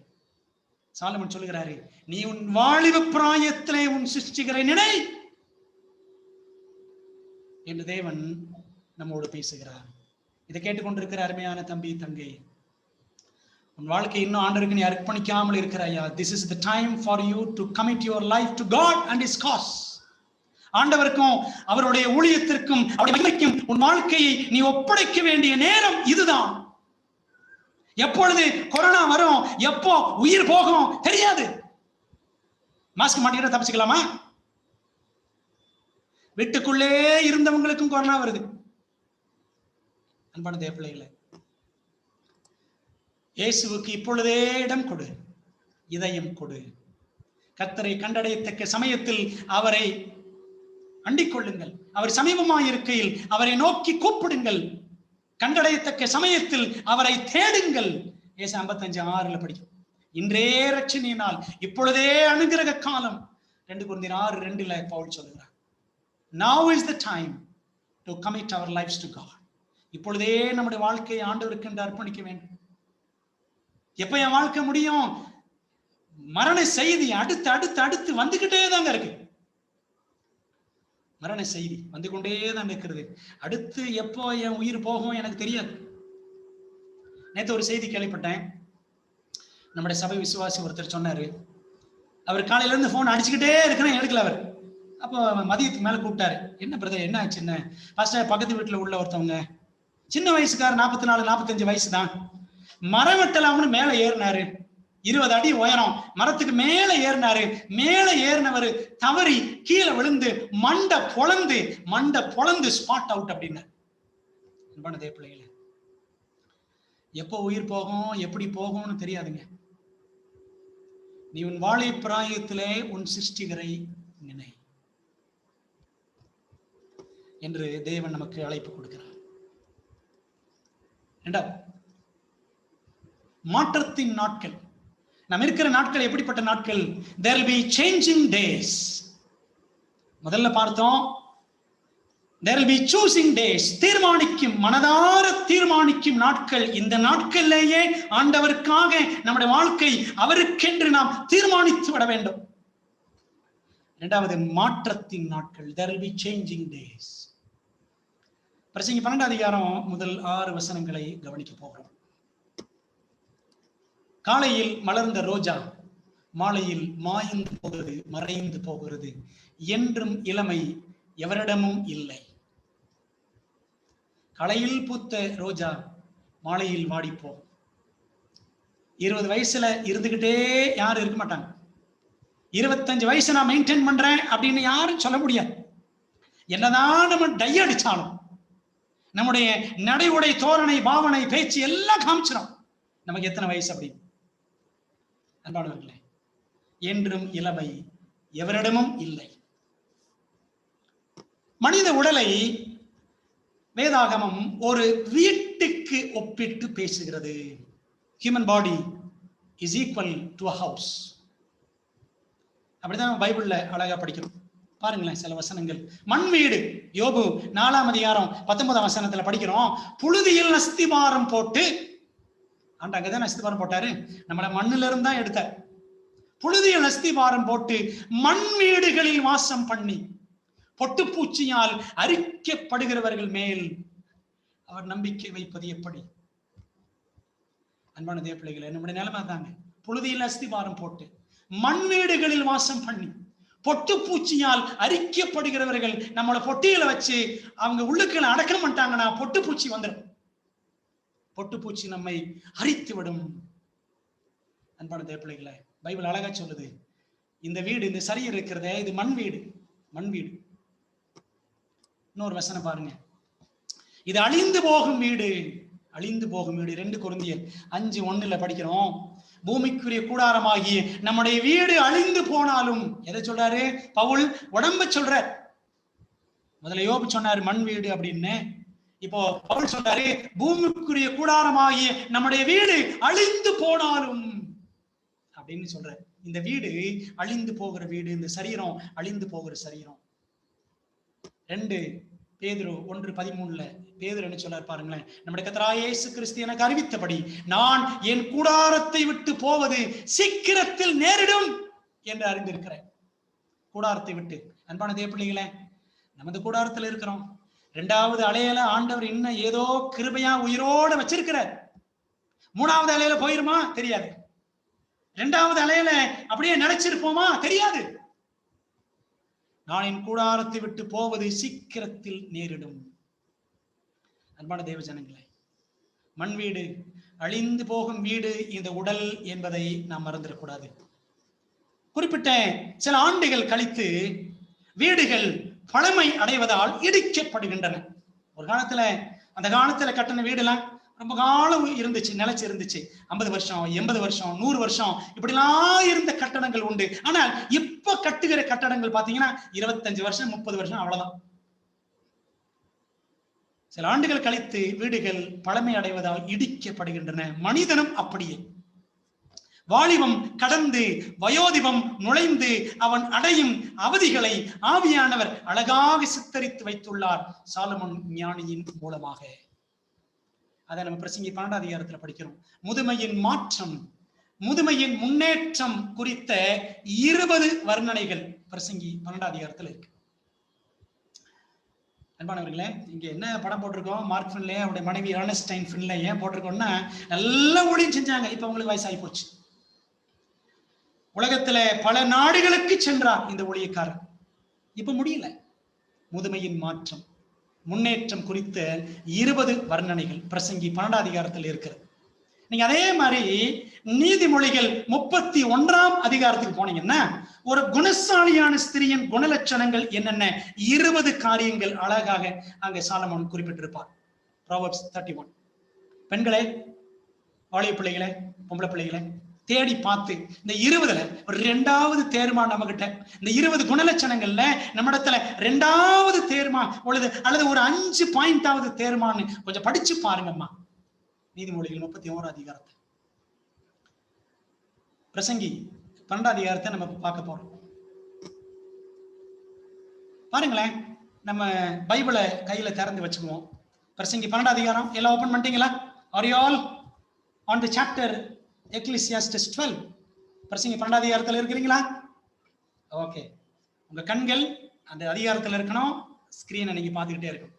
A: சாலமன் சொல்லுகிறாரு, நீ உன் வாலிப பிராயத்திலே உன் சிருஷ்டிகரை நினை என்று தேவன் நம்மோடு பேசுகிறார். இதை கேட்டுக்கொண்டிருக்கிற அருமையான தம்பி தங்கை, உன் வாழ்க்கை இன்னும் ஆண்டவருக்கு நீ அர்ப்பணிக்காமல் இருக்கிறாயா? This is the time for you to commit your life to God and His cause. ஆண்டவருக்கும் அவருடைய ஊழியத்திற்கும் அவருடைய மகிமைக்கும் உன் வாழ்க்கையை நீ ஒப்படைக்க வேண்டிய நேரம் இதுதான். எப்பொழுது கொரோனா வரும், எப்போ உயிர் போகும் தெரியாது. மாஸ்க் மாட்டிக்கிட்ட தப்பிச்சுக்கலாமா? வீட்டுக்குள்ளே இருந்தவங்களுக்கும் கொரோனா வருது. அன்பான தேவப்பிள்ளைகளே, இயேசுவுக்கு இப்பொழுதே இடம் கொடு, இதயம் கொடு. கர்த்தரை கண்டடையத்தக்க சமயத்தில் அவரை அண்டிக் கொள்ளுங்கள். அவர் சமீபமாய் இருக்கையில் அவரை நோக்கி கூப்பிடுங்கள். கண்டடையத்தக்க சமயத்தில் அவரை தேடுங்கள். ஏசா 55:6 படிக்கும். இன்றே ரட்சணியினால் இப்பொழுதே அனுகிரக காலம். 2 கொரிந்தியர் 6:2 பவுல் சொல்கிறார், Now is the time to commit our lives to God. இப்பொழுதே நம்முடைய வாழ்க்கையை ஆண்டவருக்கு என்று அர்ப்பணிக்க வேண்டும். எப்ப என் வாழ்க்கை முடியும்? மரண செய்தி அடுத்து அடுத்து அடுத்து வந்துகிட்டே தாங்க இருக்கு. மரண செய்தி வந்து கொண்டே தான் இருக்கிறது. அடுத்து எப்போ என் உயிர் போகும் எனக்கு தெரியாது. நேற்று ஒரு செய்தி கேள்விப்பட்டேன். நம்முடைய சபை விசுவாசி ஒருத்தர் சொன்னாரு, அவர் காலையில இருந்து போன் அடிச்சுக்கிட்டே இருக்கிறேன், எடுக்கல அவர். அப்போ மதியத்துக்கு மேல கூப்பிட்டாரு, என்ன பிரதர் என்ன ஆச்சுன்னு. ஃபர்ஸ்ட் பக்கத்து வீட்டுல உள்ள ஒருத்தவங்க, சின்ன வயசுக்கார 44-45 வயசு தான், மரம் வெட்டலாம்னு மேல ஏறினாரு. 20 அடி உயரம், மரத்துக்கு மேல ஏறினாரு. மேல ஏறினவர் தவறி கீழே விழுந்து மண்டை பொளந்து ஸ்பாட் அவுட் அப்படின்னு. அன்பான தேவப்பிள்ளைகளே, எப்போ உயிர் போகும் எப்படி போகும்னு தெரியாதுங்க. நீ உன் வாழை பிராயத்திலே உன் சிருஷ்டிகரை நினை என்று தேவன் நமக்கு அழைப்பு கொடுக்கிறார். இரண்டாவது, மாற்றத்தின் நாட்கள். நாம் இருக்கிற நாட்கள் எப்படிப்பட்ட நாட்கள்? There will be changing days. முதல்ல பார்த்தோம், there will be choosing days. தீர்மானிக்கும், மனதார தீர்மானிக்கும் நாட்கள். இந்த நாட்களிலேயே ஆண்டவருக்காக நம்முடைய வாழ்க்கை அவருக்கென்று நாம் தீர்மானித்து விட வேண்டும். இரண்டாவது, மாற்றத்தின் நாட்கள். There will be changing days. பிரசங்கி 12 அதிகாரம் முதல் 6 வசனங்களை கவனிக்க போகிறோம். காலையில் மலர்ந்த ரோஜா மாலையில் மாய்ந்து போகிறது, மறைந்து போகிறது, என்றும் இளமை எவரிடமும் இல்லை. காலையில் பூத்த ரோஜா மாலையில் வாடி போகும். 20 வயசுல இருந்துகிட்டே யாரும் இருக்க மாட்டாங்க. 25 வயசு நான் மெயின்டைன் பண்றேன் அப்படின்னு யாரும் சொல்ல முடியாது. என்னதான் நம்ம டை அடிச்சாலும், நம்முடைய நடை உடை தோரணை பாவனை பேச்சு எல்லாம் காமிச்சிடும் நமக்கு எத்தனை வயசு அப்படின்னு. அன்பானவர்களே, என்றும் இளமை எவரிடமும் இல்லை. மனித உடலை வேதாகமம் ஒரு வீட்டுக்கு ஒப்பிட்டு பேசுகிறது. Human body is equal to a house. அப்படிதான் பைபிள்ல அழகா படிக்கிறோம். பாருங்களேன் சில வசனங்கள். மண் வீடு, யோபு 4ஆம் அதிகாரம் 19ஆம் வசனத்துல படிக்கிறோம். புழுதியில் அஸ்திபாரம் போட்டு, ஆண்டு அங்கதான் அஸ்திபாரம் போட்டாரு, நம்மள மண்ணில இருந்து தான் எடுத்தார். புழுதியில் அஸ்திபாரம் போட்டு மண் வீடுகளில் வாசம் பண்ணி பொட்டுப்பூச்சியால் அரிக்கப்படுகிறவர்கள் மேல் அவர் நம்பிக்கை வைப்பது எப்படி? அன்பான தேவ பிள்ளைகளே, நம்முடைய நிலைமை தாங்க. புழுதியில் அஸ்திபாரம் போட்டு மண் வீடுகளில் வாசம் பண்ணி பொட்டுப்பூச்சியால் அரிக்கப்படுகிறவர்கள் நம்மள பொட்டியில வச்சு அவங்க உள்ளுக்களை அடக்கம் பண்ணிட்டாங்கன்னா பொட்டுப்பூச்சி வந்துடும். பொட்டுப்பூச்சி நம்மை அரித்து விடும். அன்பான தேவ பிள்ளைகளே, பைபிள் அழகா சொல்லுது, இந்த வீடு, இந்த சரீரம் இருக்கிறதே, இது மண் வீடு. மண் வீடு. இன்னொரு வசனம் பாருங்க, இது அழிந்து போகும் வீடு. அழிந்து போகும் வீடு. 2 கொரிந்தியர் 5:1 படிக்கிறோம். பூமிக்குரிய கூடாரமாகிய நம்முடைய வீடு அழிந்து போனாலும், எதை சொல்றாரு பவுல்? உடம்ப சொல்றார். முதல்ல யோபு சொன்னாரு மண் வீடு அப்படின்னு. இப்போ பவுல் சொல்றாரு பூமிக்குரிய கூடாரமாகிய நம்முடைய வீடு அழிந்து போனாலும் அப்படின்னு சொல்றாரு. இந்த வீடு அழிந்து போகிற வீடு, இந்த சரீரம் அழிந்து போகிற சரீரம். 2 பேதுரு 1:13 பேதுரு என்ன சொல்றார் பாருங்களேன். நம்முடைய கர்த்தராகிய இயேசு கிறிஸ்து எனக்கு அறிவித்தபடி நான் என் கூடாரத்தை விட்டு போவது சீக்கிரத்தில் நேரிடும் என்று அறிந்திருக்கிறேன். கூடாரத்தை விட்டு. அன்பான தேவ பிள்ளைகளே, நமது கூடாரத்தில் இருக்கிறோம். 2வது அலையில ஆண்டவர் இன்னும் ஏதோ கிருபையா உயிரோட வச்சிருக்கிறார். 3வது அலையில போயிருமா தெரியாது. 2வது அலையில அப்படியே நினைச்சிருப்போமா தெரியாது. நான் என் கூடாரத்தை விட்டு போவது சீக்கிரத்தில் நேரிடும். அன்பான தேவ ஜனங்களே, மண் வீடு, அழிந்து போகும் வீடு இந்த உடல் என்பதை நாம் மறந்துடக்கூடாது. குறிப்பிட்ட சில ஆண்டுகள் கழித்து வீடுகள் பழமை அடைவதால் இடிக்கப்படுகின்றன. ஒரு காலத்துல, அந்த காலத்துல கட்டின வீடுலாம் ரொம்ப காலம் இருந்துச்சு, நிலைச்சு இருந்துச்சு. 50 வருஷம், 80 வருஷம், 100 வருஷம் இப்படிலாம் இருந்த கட்டடங்கள் உண்டு. ஆனால் இப்ப கட்டுகிற கட்டடங்கள் பாத்தீங்கன்னா 25 வருஷம், 30 வருஷம், அவ்வளவுதான். சில ஆண்டுகள் கழித்து வீடுகள் பழமை அடைவதால் இடிக்கப்படுகின்றன. மனிதனும் அப்படியே. வாலிபம் கடந்து வயோதிபம் நுழைந்து அவன் அடையும் அவதிகளை ஆவியானவர் அழகாக சித்தரித்து வைத்துள்ளார் சாலமோன் ஞானியின் மூலமாக. அதை நம்ம பிரசங்கி 12ஆம் அதிகாரத்துல படிக்கிறோம். முதுமையின் மாற்றம், முதுமையின் முன்னேற்றம் குறித்த 20 வர்ணனைகள் பிரசங்கி 12ஆம் அதிகாரத்துல இருக்கு. அன்பானவர்களே, இங்க என்ன படம் போட்டிருக்கோம்? மார்க் ஃபின்லே, அவருடைய மனைவி ஏர்னஸ்டைன் ஃபின்லே. ஏன் போட்டிருக்கோம்னா, நல்ல ஊழியம் செஞ்சாங்க. இப்ப அவங்களுக்கு வயசாகி போச்சு. உலகத்துல பல நாடுகளுக்கு சென்றார் இந்த ஊழியக்காரர். இப்ப முடியல. முதுமையின் மாற்றம், முன்னேற்றம் குறித்த 20 வர்ணனைகள் பிரசங்கி 12ஆம் அதிகாரத்தில் இருக்கிறது. நீங்க அதே மாதிரி நீதிமொழிகள் 31ஆம் அதிகாரத்துக்கு போனீங்கன்னா, ஒரு குணசாலியான ஸ்திரியின் குணலட்சணங்கள் என்னென்ன 20 காரியங்கள் அழகாக அங்க சாலமோன் குறிப்பிட்டிருப்பார். Proverbs 31. பெண்களே, வாலிப பிள்ளைகளே, பொம்பளை பிள்ளைகளே, தேடி பார்த்து இந்த 20ல ஒரு 2வது தேர்மா நம்ம கிட்ட, இந்த 20 குணலட்சணங்கள்ல நம்ம இடத்துல 2வது தேர்மா அல்லது ஒரு 5 பாயிண்டாவது தேர்மான்னு கொஞ்சம் படிச்சு பாருங்கம்மா. நீதிமொழிகள் 31ஆம் அதிகாரத்தை, பிரசங்கி 12ஆம் அதிகாரத்தை நம்ம பார்க்க போறோம். பாருங்களேன், நம்ம பைபிளை கையில திறந்து வச்சுக்குவோம். பிரசங்கி 12ஆம் அதிகாரம் எல்லாம் ஓபன் பண்ணிட்டீங்களா? Are you all on the chapter Ecclesiastes 12? பிரசங்கி 12ஆம் அதிகாரத்தில் இருக்கிறீங்களா? ஓகே, உங்க கண்கள் அந்த அதிகாரத்தில் இருக்கணும். ஸ்கிரீனை நீங்க பார்த்துக்கிட்டே இருக்கணும்.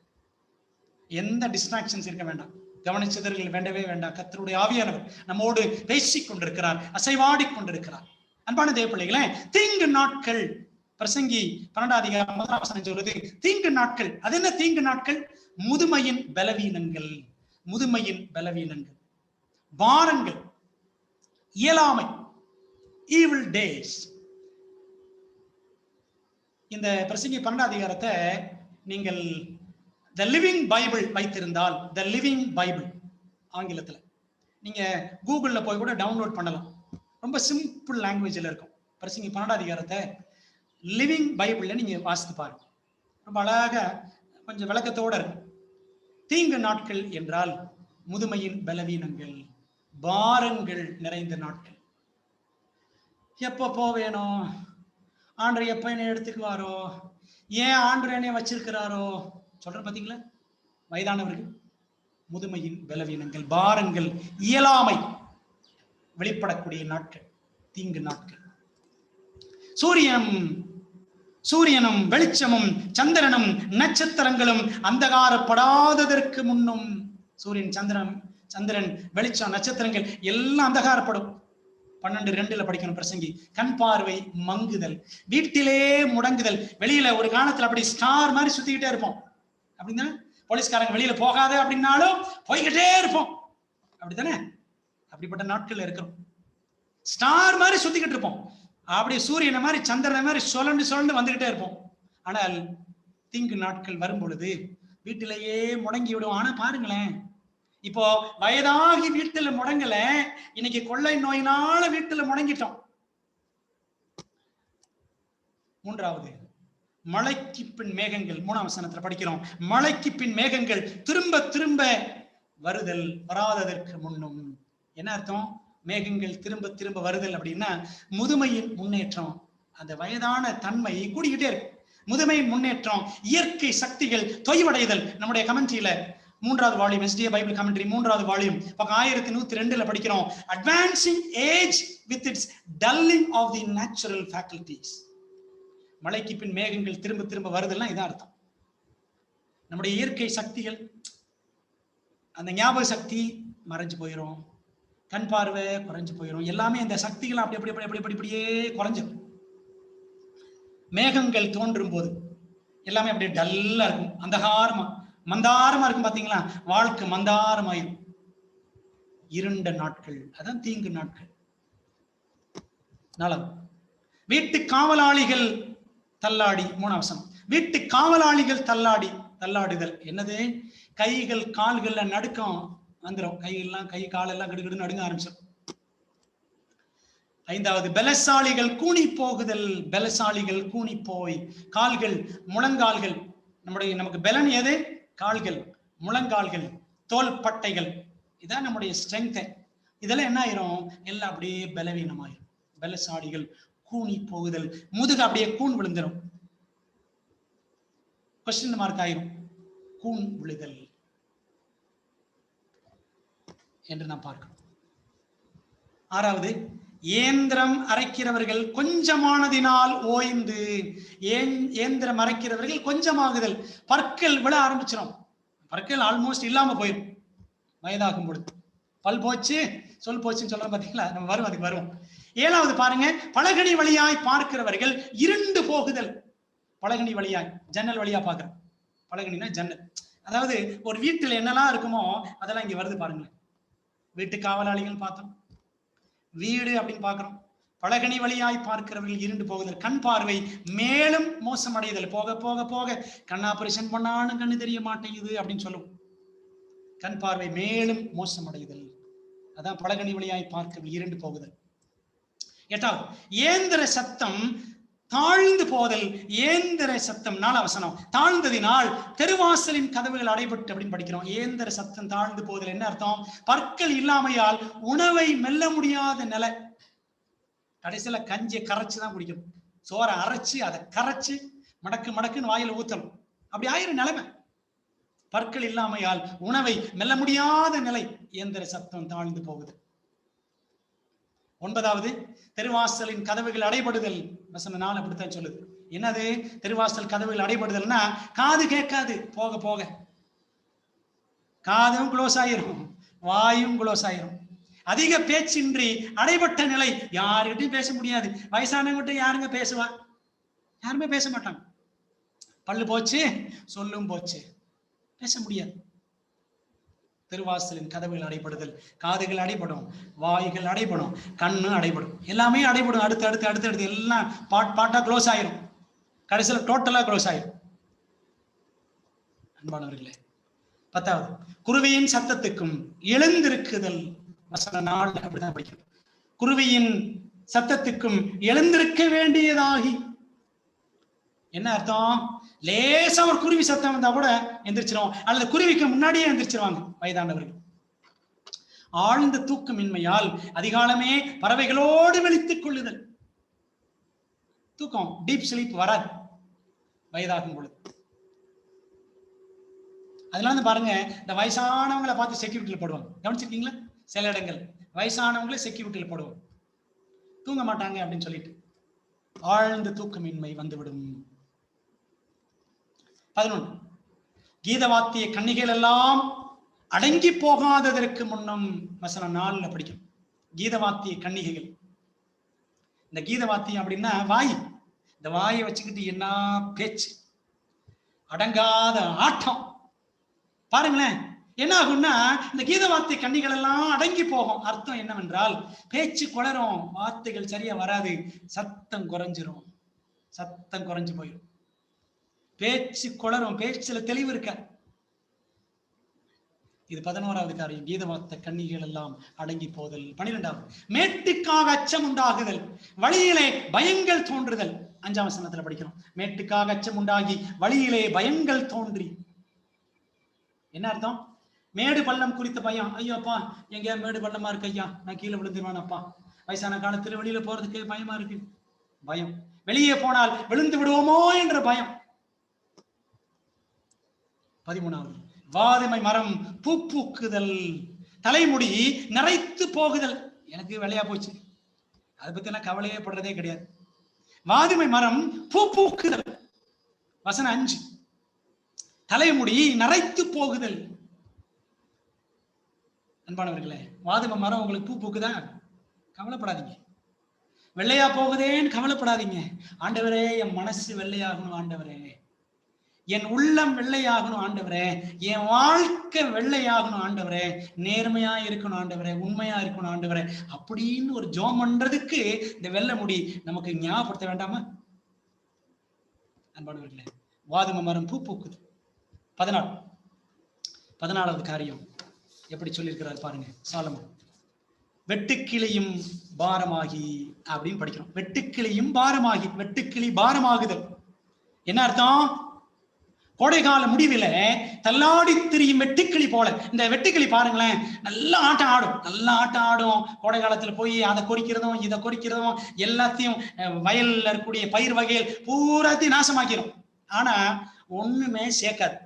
A: எந்த டிஸ்ட்ராக்ஷன்ஸ் இருக்க வேண்டாம், கவனிச்சதர்கள் வேண்டவே வேண்டாம். கர்த்தருடைய ஆவியானவர் நம்மோடு பேசிக் கொண்டிருக்கிறார், அசைவாடி கொண்டிருக்கிறார். அன்பான தேவ பிள்ளைகளே, தீங்கு நாட்கள், பிரசங்கி 12ஆம் அதிகாரம் 1ஆம் வசனம் சொல்றது தீங்கு நாட்கள். அது என்ன தீங்கு நாட்கள்? முதுமையின் பலவீனங்கள், முதுமையின் பலவீனங்கள், பாரங்கள், இயலாமை, ஈவில் டேஸ். இந்த பிரசங்கி 12ஆம் அதிகாரத்தை நீங்கள் த லிவிங் பைபிள் வைத்திருந்தால், த லிவிங் பைபிள் ஆங்கிலத்தில் நீங்க கூகுள்ல போய் கூட டவுன்லோட் பண்ணலாம். ரொம்ப சிம்பிள் லாங்குவேஜ்ல இருக்கும். பிரசங்கி 12ஆம் அதிகாரத்தை லிவிங் பைபிள்ல நீங்க வாசித்து பாருங்க. ரொம்ப அழகாக கொஞ்சம் விளக்கத்தோட இருக்கும். தீங்கு நாட்கள் என்றால் முதுமையின் பலவீனங்கள், பாரங்கள் நிறைந்த நாட்கள். எப்ப போவேணும், ஆண்டவர் எப்ப என்னை எடுத்துக்குவாரோ, ஏன் ஆண்டவர் என்னை வச்சிருக்கிறாரோ சொல்ற பாத்தீங்களா? வயதானவர்கள், முதுமையின் பலவீனங்கள், பாரங்கள், இயலாமை வெளிப்படக்கூடிய நாட்கள் தீங்கு நாட்கள். சூரியனும் வெளிச்சமும் சந்திரனும் நட்சத்திரங்களும் அந்தகாரப்படாததற்கு முன்னும், சந்திரன் வெளிச்சம் நட்சத்திரங்கள் எல்லாம் அந்தகாரப்படும். 12:2 படிக்கணும் பிரசங்கி. கண் பார்வை மங்குதல், வீட்டிலே முடங்குதல். வெளியில ஒரு காலத்துல அப்படி ஸ்டார் மாதிரி சுத்திக்கிட்டே இருப்போம். அப்படின்னா போலீஸ்காரங்க வெளியில போகாத அப்படின்னாலும் போய்கிட்டே இருப்போம். அப்படித்தானே? அப்படிப்பட்ட நாட்கள் இருக்கிறோம். ஸ்டார் மாதிரி சுத்திக்கிட்டு இருப்போம். அப்படி சூரியனை மாதிரி சந்திரனை மாதிரி சொல்லண்டு வந்துகிட்டே இருப்போம். ஆனால் தீங்கு நாட்கள் வரும் பொழுது வீட்டிலேயே முடங்கி விடுவோம். ஆனா பாருங்களேன், இப்போ வயதாகி வீட்டுல முடங்கல, இன்னைக்கு கொள்ளை நோயினால வீட்டுல முடங்கிட்டோம். 3வது, மழைக்கு பின் மேகங்கள். 3ஆம் வசனத்துல படிக்கிறோம், மழைக்கு பின் மேகங்கள் திரும்ப திரும்ப வருதல், வராததற்கு முன்னும். என்ன அர்த்தம்? மேகங்கள் திரும்ப திரும்ப வருதல் அப்படின்னா முதுமையின் முன்னேற்றம், அந்த வயதான தன்மை கூடிக்கிட்டே இருக்கு. முதுமையின் முன்னேற்றம், இயற்கை சக்திகள் தொய்வடைதல். நம்முடைய கமெண்ட்ரியில 3வது வால்யூம், SDA பைபிள் கமெண்ட்ரி 3வது வால்யூம் பக்கம் 1102 படிக்கிறோம், advancing age with its dulling of the natural faculties. மழைக்கு பின் மேகங்கள் திரும்ப திரும்ப வருதல்னா இதான் அர்த்தம். நம்முடைய இயற்கை சக்திகள், அந்த ஞாபக சக்தி மறைஞ்சு போயிடும், கண் பார்வை குறைஞ்சு போயிடும், எல்லாமே இந்த சக்திகள் அப்படியே குறைஞ்சிடும். மேகங்கள் தோன்றும் போது எல்லாமே அப்படியே டல்லா இருக்கும், அந்தகாரமா மந்தாரமா இருக்கும். பாத்தீங்களா? வாழ்க்கை மந்தாரமாயிரும். இருண்ட நாட்கள், அதான் தீங்கு நாட்கள். 4வது, வீட்டு காவலாளிகள் தள்ளாடி. 3ஆம் வசனம், வீட்டு காவலாளிகள் தள்ளாடுதல். என்னது? கைகள் கால்கள்ல நடுக்கம் வந்துடும். கை காலெல்லாம் கிடுகிடு நடுங்க ஆரம்பிச்சிடும். 5வது, பலசாலிகள் கூனி போகுதல். பலசாலிகள் கூனி போய், கால்கள் முழங்கால்கள். நமக்கு பலன் எது? கால்கள், முழங்கால்கள், தோல் பட்டைகள். இதான் நம்முடைய ஸ்ட்ரென்த். இதெல்லாம் என்ன ஆயிரும்? எல்லாம் அப்படியே பலவீனமாயிரும். பலசாலிகள் கூனி போகுதல், முதுகு அப்படியே கூன் விழுந்துடும். கொஸ்டின் மார்க் ஆயிரும். கூன் விழுதல் என்று நாம் பார்க்கிறோம். 6வது, ஏந்திரம் அரைக்கிறவர்கள் கொஞ்சமானதினால் ஓய்ந்து. ஏந்திரம் அரைக்கிறவர்கள் கொஞ்சமாகுதல், பற்கள் விழ ஆரம்பிச்சிடும். பற்கள் ஆல்மோஸ்ட் இல்லாம போயிடும் வயதாகும் பொழுது. பல் போச்சு சொல் போச்சுன்னு சொல்றோம் பாத்தீங்களா? நம்ம வரும், அதுக்கு வருவோம். 7வது பாருங்க, பலகணி வழியாய் பார்க்கிறவர்கள் இருண்டு போகுதல். பலகணி வழியாய், ஜன்னல் வழியா பாக்குறோம். பலகணினா ஜன்னல். அதாவது ஒரு வீட்டுல என்னெல்லாம் இருக்குமோ அதெல்லாம் இங்க வருது பாருங்களேன். வீட்டு காவலாளிகள் பார்த்தோம், வீடு அப்படின்னு பாக்குறோம். பலகணி வழியாய் பார்க்கிறவர்கள் இருண்டு போகுதல், கண் பார்வை மேலும் மோசமடைதல். போக போக போக கண் ஆபரேஷன் பண்ணாலும் கண்ணு தெரிய மாட்டேங்குது அப்படின்னு சொல்லுவோம். கண் பார்வை மேலும் மோசமடைதல், அதான் பலகணி வழியாய் பார்க்கிறவர்கள் இருண்டு போகுதல். 8வது, ஏந்திர சத்தம் தாழ்ந்து போதல். ஏந்திர சத்தம் 4ஆம் வசனம், தாழ்ந்ததினால் தெருவாசலின் கதவுகள் அடைபட்டு அப்படின்னு படிக்கிறோம். ஏந்திர சத்தம் தாழ்ந்து போதல் என்ன அர்த்தம்? பற்கள் இல்லாமையால் உணவை மெல்ல முடியாத நிலை. கடைசியில கஞ்சியை கரைச்சுதான் குடிக்கணும். சோறை அரைச்சு அதை கரைச்சு மடக்குன்னு வாயில ஊத்தணும். அப்படி ஆயிரம் நிலைமை. பற்கள் இல்லாமையால் உணவை மெல்ல முடியாத நிலை. ஏந்திர சத்தம் தாழ்ந்து போகுது. 9வது, தெருவாசலின் கதவுகள் அடைபடுதல். வசனம் 4 அப்படித்தான் சொல்லுது. என்னது? தெருவாசல் கதவுகள் அடைபடுதல்னா காது கேட்காது. போக போக காதும் க்ளோஸ் ஆயிரும், வாயும் க்ளோஸ் ஆயிரும். அதிக பேச்சின்றி அடைபட்ட நிலை. யாருகிட்டையும் பேச முடியாது. வயசானவங்கிட்ட யாருங்க பேசுவா? யாருமே பேச மாட்டாங்க. பல்லு போச்சு, சொல்லும் போச்சு, பேச முடியாது. திருவாசலின் கதவுகள் அடைபடுதல். காதுகள் அடைபடும், வாய்கள் அடைபடும், கண்ணு அடைபடும், எல்லாமே அடைபடும். அடுத்து எல்லாம் பாட்டா க்ளோஸ் ஆயிரும். கடைசியில் டோட்டலா க்ளோஸ் ஆயிரும். அன்பானவர்களே, 10வது, குருவியின் சத்தத்துக்கும் எழுந்திருக்குதல். வசனம் 4 அப்படிதான் படிக்கணும். குருவியின் சத்தத்துக்கும் எழுந்திருக்க வேண்டியதாகி. என்ன அர்த்தம்? லேசா ஒரு குருவி சத்தம் வந்தா கூட எந்திரிச்சிரும், அல்லது குருவிக்கு முன்னாடியே எந்திரிச்சிருவாங்க வயதானவர்கள். ஆழ்ந்த தூக்கமின்மையால் அதிகாலமே பறவைகளோடு விழித்துக் கொள்ளுதல். தூக்கம், டீப் ஸ்லீப் வராது வயதாகும் பொழுது. அதனால பாருங்க, இந்த வயசானவங்களை பார்த்து செக்யூரிட்டியில போடுவாங்க, கவனிச்சிருக்கீங்களா? சில இடங்கள் வயசானவங்களே செக்யூரிட்டியில போடுவாங்க, தூங்க மாட்டாங்க அப்படின்னு சொல்லிட்டு. ஆழ்ந்த தூக்கமின்மை வந்துவிடும். 11, கீதவாத்திய கன்னிகைகள் எல்லாம் அடங்கி போகாததற்கு முன்னும். வசனம் 4ல படிக்கும். கீதவாத்திய கன்னிகைகள். இந்த கீதவாத்தியம் அப்படின்னா வாய். இந்த வாயை வச்சுக்கிட்டு என்ன பேச்சு, அடங்காத ஆட்டம். பாருங்களேன், என்ன ஆகும்னா இந்த கீதவாத்திய கன்னிகள் எல்லாம் அடங்கி போகும். அர்த்தம் என்னவென்றால், பேச்சு குளரும், வார்த்தைகள் சரியா வராது, சத்தம் குறைஞ்சிரும், சத்தம் குறைஞ்சு போயிடும். பேச்சு குளரும், பேச்சுல தெளிவு இருக்க. இது 11வது காரியம், கீதவாத்த கன்னிகள் எல்லாம் அடங்கி போதல். 12வது, மேட்டுக்காக அச்சம் உண்டாகுதல், வழியிலே பயங்கள் தோன்றுதல். 5ஆம் வசனத்துல படிக்கிறோம். மேட்டுக்காக அச்சம் உண்டாகி வழியிலே பயங்கள் தோன்றி. என்ன அர்த்தம்? மேடு பள்ளம் குறித்த பயம். ஐயோ அப்பா, எங்க மேடு பள்ளமா இருக்கு ஐயா, நான் கீழே விழுந்துருவானப்பா. வயசான காலத்துல வெளியில போறதுக்கு பயமா இருக்கு, பயம். வெளியே போனால் விழுந்து விடுவோமோ என்ற பயம். 13வது, வாதுமை மரம் பூ பூக்குதல், தலைமுடி நிறைத்து போகுதல். எனக்கு வெள்ளையா போச்சு, அதை பத்தி நான் கவலையே படுறதே கிடையாது. வாதுமை மரம் பூ பூக்குதல். வசனம் 5, தலைமுடி நரைத்து போகுதல். அன்பானவர்களே, வாதுமை மரம் உங்களுக்கு பூ பூக்குதா? கவலைப்படாதீங்க. வெள்ளையா போகுதேன்னு கவலைப்படாதீங்க. ஆண்டவரே, என் மனசு வெள்ளையாகணும் ஆண்டவரே, என் உள்ளம் வெள்ளையாகணும் ஆண்டவரே, என் வாழ்க்கை வெள்ளையாகணும் ஆண்டவரே, நேர்மையா இருக்கணும் ஆண்டவரே, உண்மையா இருக்கணும் ஆண்டவரே அப்படின்னு ஒரு ஜெபம் பண்றதுக்கு இந்த வெள்ளை முடி நமக்கு ஞாபகப்படுத்த வேண்டாமா? அன்பானவர்களே, வாதுமை மரம் பூ பூக்குது. 14வது காரியம் எப்படி சொல்லியிருக்கிறார் பாருங்க சாலமோன். வெட்டுக்கிளியும் பாரமாகி அப்படின்னு படிக்கிறோம். வெட்டுக்கிளியும் பாரமாகி, வெட்டுக்கிளி பாரமாகுதல். என்ன அர்த்தம்? கோடைகால முடிவில் தள்ளாடி திரியும் வெட்டுக்கிளி போல. இந்த வெட்டுக்கிளி பாருங்களேன், நல்லா ஆட்டம் ஆடும், நல்லா ஆட்டம் ஆடும். கோடை காலத்துல போய் அதை கொறிக்கிறதும் இதை கொறிக்கிறதும் எல்லாத்தையும் வயல்ல இருக்கக்கூடிய பயிர் வகைகள் பூராத்தையும் நாசமாக்கிரும். ஆனா ஒண்ணுமே சேர்க்காது.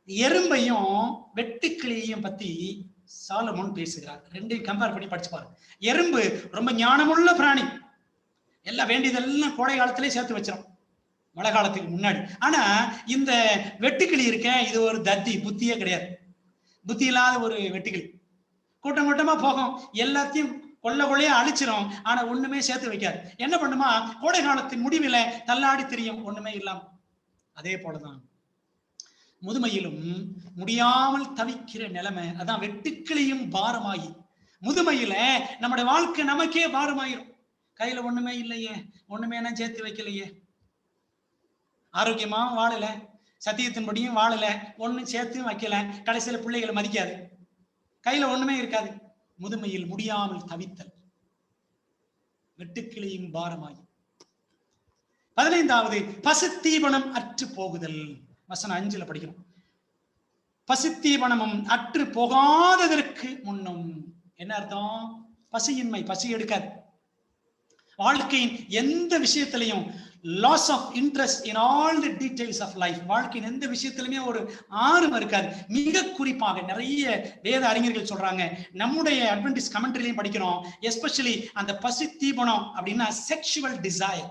A: எறும்பையும் வெட்டுக்கிளியையும் பத்தி சாலமோன் பேசுகிறார். ரெண்டையும் கம்பேர் பண்ணி படிச்சு பாருங்க. எறும்பு ரொம்ப ஞானமுள்ள பிராணி, எல்லாம் வேண்டியதெல்லாம் கோடை காலத்திலே சேர்த்து வச்சிடும், மழை காலத்துக்கு முன்னாடி. ஆனா இந்த வெட்டுக்கிளி இருக்க, இது ஒரு தத்தி, புத்தியே கிடையாது, புத்தி இல்லாத ஒரு வெட்டுக்கிளி. கூட்டம் கூட்டமா போகும், எல்லாத்தையும் கொள்ளையா அழிச்சிரும், ஆனா ஒண்ணுமே சேர்த்து வைக்காது. என்ன பண்ணுமா, கோடை காலத்தின் முடிவில தள்ளாடி திரியும், ஒண்ணுமே இல்லாம. அதே போலதான் முதுமையிலும் முடியாமல் தவிக்கிற நிலைமை. அதான் வெட்டுக்கிளியும் பாரமாகி. முதுமையில நம்முடைய வாழ்க்கை நமக்கே பாரமாயிரும். கையில ஒண்ணுமே இல்லையே, ஒண்ணுமே நான் சேர்த்து வைக்கலையே, ஆரோக்கியமாவும் வாழல, சத்தியத்தின்படியும் வாழல, ஒன்னும் சேர்த்தும் வைக்கல, கடைசியில பிள்ளைகளை மதிக்காது, கையில ஒண்ணுமே இருக்காது. முதுமையில் முடியாமல் தவித்தல், வெட்டுக்கிளியும் பாரமாகி. 15வது, பசுத்தீபனம் அற்று போகுதல். வசனம் 5ல படிக்கிறோம். பசுத்தீபனமும் அற்று போகாததற்கு முன்னும். என்ன அர்த்தம்? பசியின்மை, பசி எடுக்காது. வாழ்க்கையின் எந்த விஷயத்திலையும் loss of interest in all the details of life. வாழ்க்கையின் எந்த விஷயத்திலுமே ஒரு ஆர்வம் இருக்காது. மிக குறிப்பாக நிறைய வேத அறிஞர்கள் சொல்றாங்க, நம்முடைய அட்வென்டிஸ்ட் கமெண்ட்ரிலையும் படிக்கிறோம், எஸ்பெஷலி அந்த பசி தீபனம் அப்படின்னா செக்ஷுவல் டிசைர்,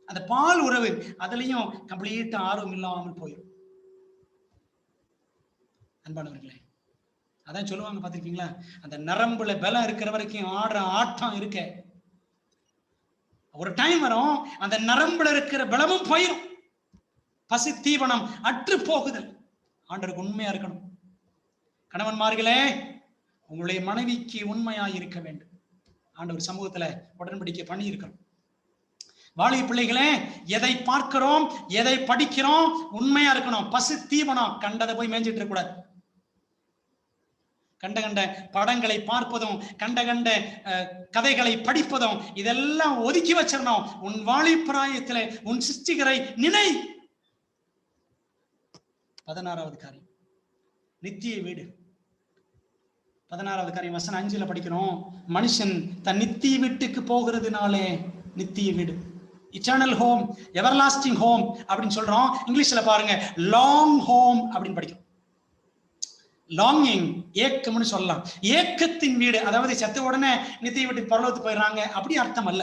A: அந்த பால் உறவு, அதுலயும் கம்ப்ளீட்டா ஆர்வம் இல்லாமல் போயிடும். அன்பானவர்களே, அதான் சொல்லுவாங்க பாத்திருக்கீங்களா, அந்த நரம்புல பலம் இருக்கிற வரைக்கும் ஆடுற ஆட்டம் இருக்க, ஒரு டைம் வரும் அந்த நரம்புல இருக்கிற பலமும் போயிடும். பசி தீபனம் அற்று போகுதல். ஆண்டவருக்கு உண்மையா இருக்கணும். கணவன்மார்களே, உங்களுடைய மனைவிக்கு உண்மையா இருக்க வேண்டும். ஆண்டவர் சமூகத்துல உடன்படிக்கை பண்ணி இருக்கணும். வாலிப பிள்ளைகளே, எதை பார்க்கிறோம், எதை படிக்கிறோம், உண்மையா இருக்கணும். பசு தீபனம், கண்டதை போய் மேய்ஞ்சிட்டு இருக்க கூடாது. கண்ட கண்ட படங்களை பார்ப்பதும் கண்ட கதைகளை படிப்பதும் இதெல்லாம் ஒதுக்கி வச்சிடணும். உன் வாலிபிராயத்திலே உன் சிருஷ்டிகரை நினை. 16வது காரியம் நித்திய வீடு. 16வது காரியம் வசனம் 5ல படிக்கிறோம். மனுஷன் தன் நித்திய வீட்டுக்கு போகிறதுனாலே நித்திய வீடு, இட்டர்னல் ஹோம், எவர்லாஸ்டிங் ஹோம் அப்படின்னு சொல்றோம். இங்கிலீஷ்ல பாருங்க லாங் ஹோம் அப்படின்னு படிக்கிறோம். லாங்கிங், ஏக்கம்னு சொல்லலாம். ஏக்கத்தின் வீடு, அதாவது செத்த உடனே நித்திய வீட்டுக்கு பரலோகத்துக்கு போயிடுறாங்க அப்படி அர்த்தம் அல்ல.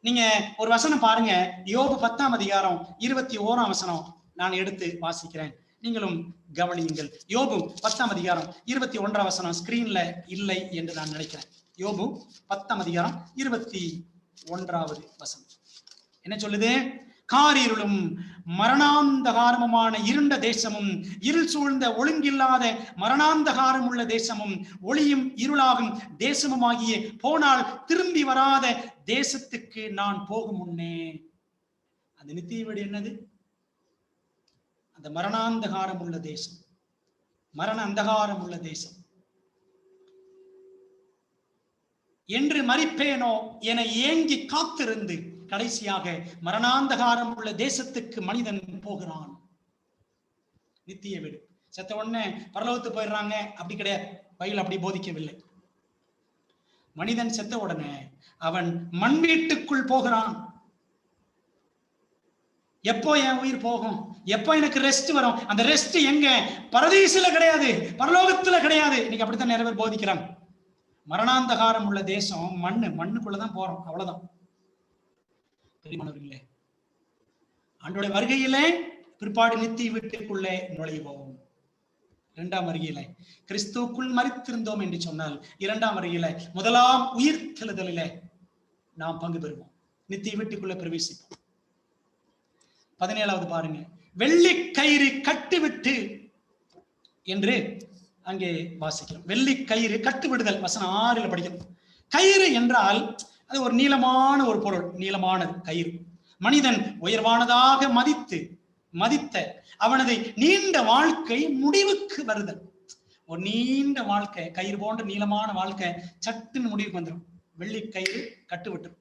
A: நீங்க ஒரு வசனம் பாருங்க, யோபு 10ஆம் அதிகாரம் 21ஆம் வசனம் நான் எடுத்து வாசிக்கிறேன், நீங்களும் கவனியுங்கள். யோபு 10ஆம் அதிகாரம் 21ஆம் வசனம் ஸ்கிரீன்ல இல்லை என்று நான் நினைக்கிறேன். யோபு 10ஆம் அதிகாரம் 21வது வசனம் என்ன சொல்லுது? காரிருளும் மரணாந்தகாரமுமான இருண்ட தேசமும், இருள் சூழ்ந்த ஒழுங்கில்லாத மரணாந்தகாரம் உள்ள தேசமும், ஒளியும் இருளாகும் தேசமுமாகிய போனால் திரும்பி வராத தேசத்துக்கு நான் போகும் முன்னே. அந்த நித்திய வீடு என்னது? அந்த மரணாந்தகாரம் உள்ள தேசம், மரண அந்தகாரம் உள்ள தேசம். என்று மரிப்பேனோ என ஏங்கி காத்திருந்து கடைசியாக மரணாந்தகாரம் உள்ள தேசத்துக்கு மனிதன் போகிறான். நித்திய வீடு. செத்த உடனே பரலோகத்துக்கு போயிடுறாங்க அப்படி கிடையாது, பைபிள் அப்படி போதிக்கவில்லை. மனிதன் செத்த உடனே அவன் மண் வீட்டுக்குள் போகிறான். எப்போ என் உயிர் போகும், எப்போ எனக்கு ரெஸ்ட் வரும்? அந்த ரெஸ்ட் எங்க? பரதீசுல கிடையாது, பரலோகத்துல கிடையாது. இன்னைக்கு அப்படித்தான் நிறைய பேர் போதிக்கிறாங்க. மரணாந்தகாரம் உள்ள தேசம் மண்ணுக்குள்ளதான் போறோம், அவ்வளவுதான். பெரியமானவர்களே, ஆண்டோட வருகையிலே பிற்பாடு நித்திய வீட்டுக்குள்ளே நுழைவோம். 2ஆம் வருகையிலே கிறிஸ்துவுக்குள் மரித்திருந்தோம் என்று சொன்னால் 2ஆம் வருகையிலே முதலாம் உயிர்த்தெழுதலிலே நாம் பங்கு பெறுவோம், நித்திய வீட்டுக்குள்ளே பிரவேசிப்போம். 17வது பாருங்க, வெள்ளி கயிறு கட்டுவிட்டு என்று அங்கே வாசிக்கிறோம். வெள்ளி கயிறு கட்டு விடுதல், வசனம் 6ல் படிக்கிறோம். கயிறு என்றால் அது ஒரு நீளமான ஒரு பொருள், நீளமானது கயிறு. மனிதன் உயர்வானதாக மதித்த அவனது நீண்ட வாழ்க்கை முடிவுக்கு வருதல். ஒரு நீண்ட வாழ்க்கை, கயிறு போன்ற நீளமான வாழ்க்கை சட்டுன்னு முடிவுக்கு வந்துடும். வெள்ளி கயிறு கட்டு விட்டுரும்.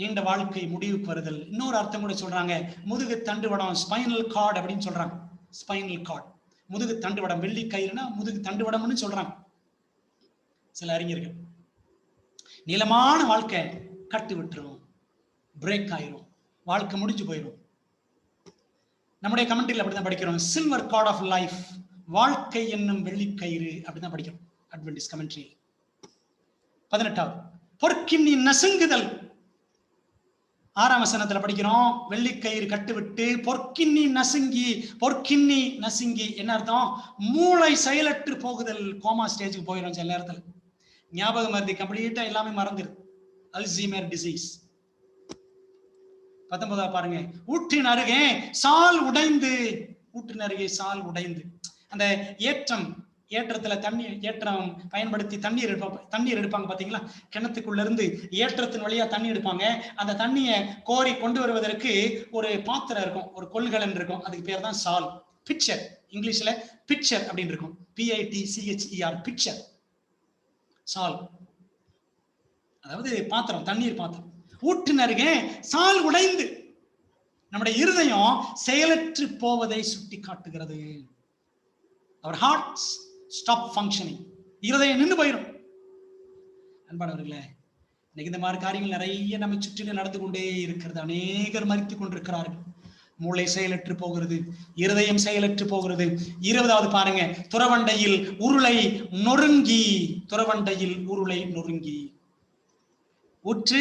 A: நீண்ட வாழ்க்கை முடிவுக்கு வருதல். இன்னொரு அர்த்தம் கூட சொல்றாங்க, முதுகு தண்டுவடம், ஸ்பைனல் கார்டு அப்படின்னு சொல்றாங்க. ஸ்பைனல் கார்டு, முதுகு தண்டுவடம். வெள்ளி கயிறுனா முதுகு தண்டுவடம்னு சொல்றாங்க சில அறிஞர்கள். நீளமான வாழ்க்கை கட்டு விட்டுரும், பிரேக் ஆயிரும், வாழ்க்கை முடிஞ்சு போயிடும். நம்முடைய கமெண்ட்ரியில் அப்படிதான் படிக்கிறோம், சில்வர் கார்ட் ஆஃப் லைஃப், வாழ்க்கை என்னும் வெள்ளி கயிறு அப்படிதான் படிக்கிறோம் அட்வென்டிஸ்ட் கமெண்ட்ரியில். 18வது பொற்கிண்ணி நசுங்குதல். 6ஆம் வசனத்துல படிக்கிறோம், வெள்ளிக்கயிறு கட்டுவிட்டு பொற்கிண்ணி நசுங்கி. என்ன அர்த்தம்? மூளை செயலற்று போகுதல். கோமா ஸ்டேஜுக்கு போயிடும் சில நேரத்துல. ஞாபகம் மருதி கம்ப்ளீட்டா எல்லாமே மறந்துருது, அல்சீமர் டிசீஸ். 19வது பாருங்க, ஊற்றின் அருகே சால் உடைந்து. அந்த ஏற்றத்துல ஏற்றம் பயன்படுத்தி தண்ணீர் எடுப்பாங்க பாத்தீங்களா? கிணத்துக்குள்ள இருந்து ஏற்றத்தின் வழியா தண்ணி எடுப்பாங்க. அந்த தண்ணியை கோரி கொண்டு வருவதற்கு ஒரு பாத்திரம் இருக்கும், ஒரு கொள்கலன் இருக்கும், அதுக்கு பேர் தான் சால். பிக்சர், இங்கிலீஷ்ல பிக்சர் அப்படின்னு இருக்கும், PITCHER, பிக்சர், சால். அதாவது பாத்திரம், தண்ணீர் பாத்திரம். ஊற்றின் அருகே சால் உடைந்து. நம்முடைய இருதயம் செயலற்று போவதை சுட்டி காட்டுகிறது. அவர் ஹார்ட் ஸ்டாப் ஃபங்க்ஷனிங், இருதயம் நின்று போயிடும். அன்பானவர்களே, இன்னைக்கு இந்த மாதிரி காரியங்கள் நிறைய நம்ம சுற்றிலும் நடந்து கொண்டே இருக்கிறது. அநேகர் மரித்துக் கொண்டிருக்கிறார்கள். மூளை செயலற்று போகிறது, இருதயம் செயலற்று போகிறது. 20வது பாருங்க, துறவண்டையில் உருளை நொறுங்கி. ஊற்று,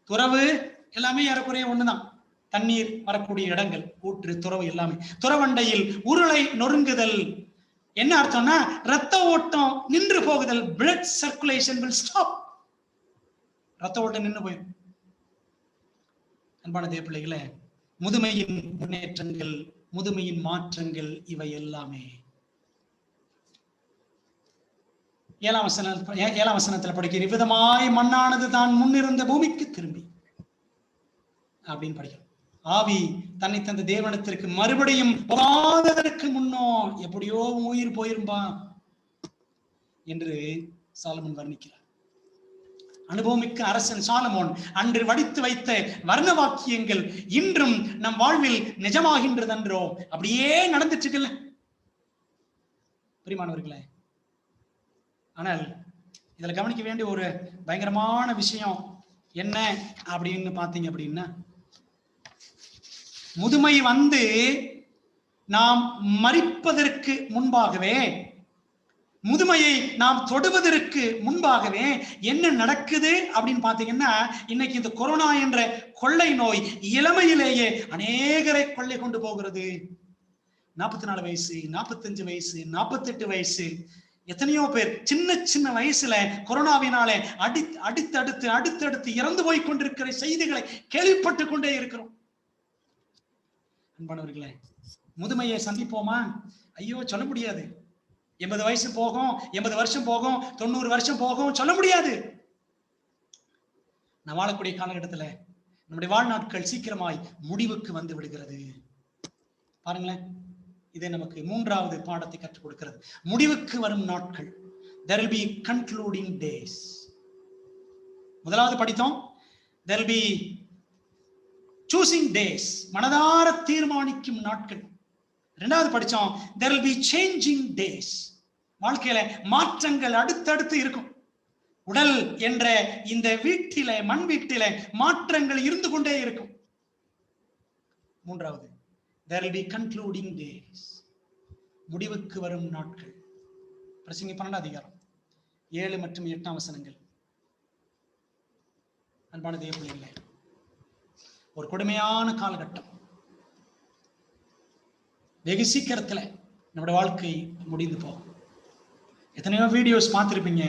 A: துறவு எல்லாமே ஏறக்குறைய ஒண்ணுதான். தண்ணீர் வரக்கூடிய இடங்கள், ஊற்று, துறவு எல்லாமே. துறவண்டையில் உருளை நொறுங்குதல் என்ன அர்த்தம்னா, ரத்த ஓட்டம் நின்று போகுதல். blood circulation will stop. ரத்த ஓட்டம் நின்று போயிடும். அன்பான தேவ பிள்ளைகளே, முதுமையின் முன்னேற்றங்கள், முதுமையின் மாற்றங்கள் இவை எல்லாமே 7ஆம் வசனத்துல படிக்கிற விதமாய் மண்ணானது தான் முன்னிருந்த பூமிக்கு திரும்பி அப்படின்னு படிக்கிறோம். ஆவி தன்னை தந்த தேவனத்திற்கு மறுபடியும் போகாததற்கு முன்னோ எப்படியோ உயிர் போயிரும்பா என்று சாலமோன் வர்ணிக்கிறார். அனுபவமிக்க அரசன் சாலமோன் அன்று வடித்து வைத்த வர்ண வாக்கியங்கள் இன்றும் நம் வாழ்வில் நிஜமாகின்றதன்றோ? அப்படியே நடந்துட்டு இருக்குல்ல பிரியமானவர்களே. ஆனால் இதுல கவனிக்க வேண்டிய ஒரு பயங்கரமான விஷயம் என்ன அப்படின்னு பாத்தீங்க அப்படின்னா, முதுமை வந்து நாம் மரிப்பதற்கு முன்பாகவே, முதுமையை நாம் தொடுவதற்கு முன்பாகவே என்ன நடக்குது அப்படின்னு பாத்தீங்கன்னா, இன்னைக்கு இந்த கொரோனா என்ற கொள்ளை நோய் இளமையிலேயே அநேகரை கொள்ளை கொண்டு போகிறது. 44 வயசு, 45 வயசு, 48 வயசு, எத்தனையோ பேர் சின்ன சின்ன வயசுல கொரோனாவினாலே அடுத்தடுத்து இறந்து போய் கொண்டிருக்கிற செய்திகளை கேள்விப்பட்டு கொண்டே இருக்கிறோம். அன்பானவர்களே, முதுமையை சந்திப்போமா? ஐயோ, சொல்ல முடியாது. 80 வயசு போகும், 80 வருஷம் போகும், 90 வருஷம் போகும், சொல்ல முடியாது. நான் வாழக்கூடிய காலகட்டத்துல நம்முடைய வாழ்நாட்கள் சீக்கிரமாய் முடிவுக்கு வந்து விடுகிறது. பாருங்களேன், இது நமக்கு 3வது பாடத்தை கற்றுக் கொடுக்கிறது. முடிவுக்கு வரும் நாட்கள். There will be concluding days. முதலாவது படித்தோம், there will be choosing days, மனதார தீர்மானிக்கும் நாட்கள். 2வது படிச்சோம், there will be changing days, வாழ்க்கையில மாற்றங்கள் அடுத்தடுத்து இருக்கும். உடல் என்ற இந்த வீட்டிலே, மண் வீட்டிலே மாற்றங்கள் இருந்து கொண்டே இருக்கும். 3வது, there will be concluding days, முடிவுக்கு வரும் நாட்கள். பிரசங்கி 12 அதிகாரம் 7 மற்றும் 8 வசனங்கள். அன்பான தேவ பிள்ளைகளே, ஒரு கொடுமையான காலகட்டம். வெகு சீக்கிரத்துல நம்முடைய வாழ்க்கை முடிந்து போகும். எத்தனையோ வீடியோஸ் பார்த்திருப்பீங்க.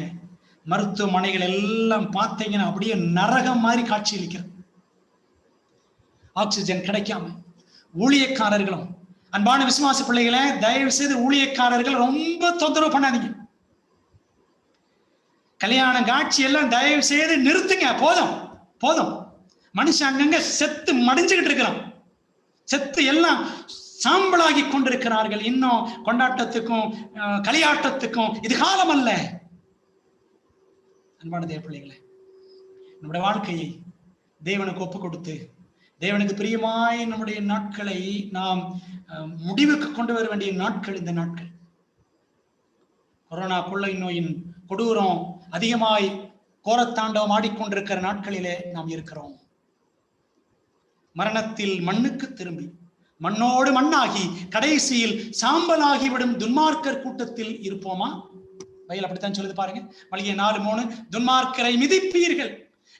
A: மருத்துவமனைகள் எல்லாம் பார்த்தீங்கன்னா அப்படியே நரகம் மாதிரி காட்சி அளிக்கிறது. ஆக்சிஜன் கிடைக்காம ஊழியக்காரர்களும், அன்பான விசுவாச பிள்ளைகளை, தயவு செய்து ஊழியக்காரர்கள் ரொம்ப தொந்தரவு பண்ணாதீங்க. கல்யாண காட்சி எல்லாம் தயவு செய்து நிறுத்துங்க. போதும் போதும். மனுஷன் அங்கங்க செத்து மடிஞ்சுக்கிட்டு இருக்கிறான். செத்து எல்லாம் சாம்பலாகி கொண்டிருக்கிறார்கள். இன்னும் கொண்டாட்டத்துக்கும் களியாட்டத்துக்கும் இது காலம் அல்ல. அன்பான தேவ பிள்ளைகளே, நம்முடைய வாழ்க்கையை தேவனுக்கு ஒப்பு கொடுத்து, தேவனுக்கு பிரியமாய் நம்முடைய நாட்களை நாம் முடிவுக்கு கொண்டு வர வேண்டிய நாட்கள் இந்த நாட்கள். கொரோனா கொள்ளை நோயின் கொடூரம் அதிகமாய் கோரத்தாண்டவம் ஆடிக்கொண்டிருக்கிற நாட்களிலே நாம் இருக்கிறோம். மரணத்தில் மண்ணுக்கு திரும்பி மண்ணோடு மண்ணாகி கடைசியில் சாம்பலாகிவிடும் துன்மார்க்கர் கூட்டத்தில் இருப்போமா? பைபிள் அப்படித்தான் சொல்லுது பாருங்க. மல்கியா 4:3, துன்மார்க்கரை மிதிப்பீர்கள்,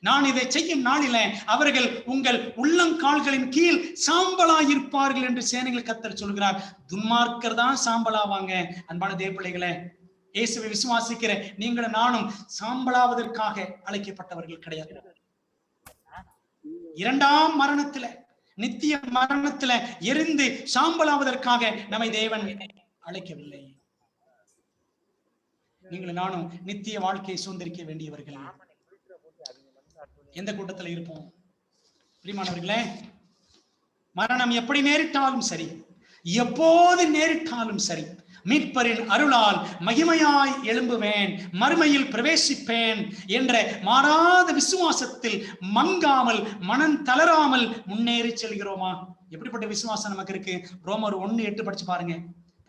A: நான் இதை செய்யும் நாளிலே அவர்கள் உங்கள் உள்ளங்கால்களின் கீழ் சாம்பலாயிருப்பார்கள் என்று சேனைகள் கர்த்தர் சொல்கிறார். துன்மார்க்கர் தான் சாம்பலாவாங்க. அன்பான தேவ பிள்ளைகளே, இயேசுவை விசுவாசிக்கிற நீங்களும் நானும் சாம்பலாவதற்காக அழைக்கப்பட்டவர்கள் கிடையாது. 2ஆம் மரணத்துல, நித்திய மரணத்துல எரிந்து சாம்பலாவதற்காக நம்மை தேவன் அழைக்கவில்லை. நீங்களும் நானும் நித்திய வாழ்க்கையை சுதந்திரிக்க வேண்டியவர்கள். எந்த கூட்டத்தில் இருப்போம்? பிரியமானவர்களே, மரணம் எப்படி நேரிட்டாலும் சரி, எப்போது நேரிட்டாலும் சரி, மீட்பரின் அருளால் மகிமையாய் எழும்புவேன், மறுமையில் பிரவேசிப்பேன் என்ற மாறாத விசுவாசத்தில் மங்காமல் மனம் தளராமல் முன்னேறி செல்கிறோமா? எப்படிப்பட்ட விசுவாசம் நமக்கு இருக்கு? ரோமர் 1:8 படிச்சு பாருங்க.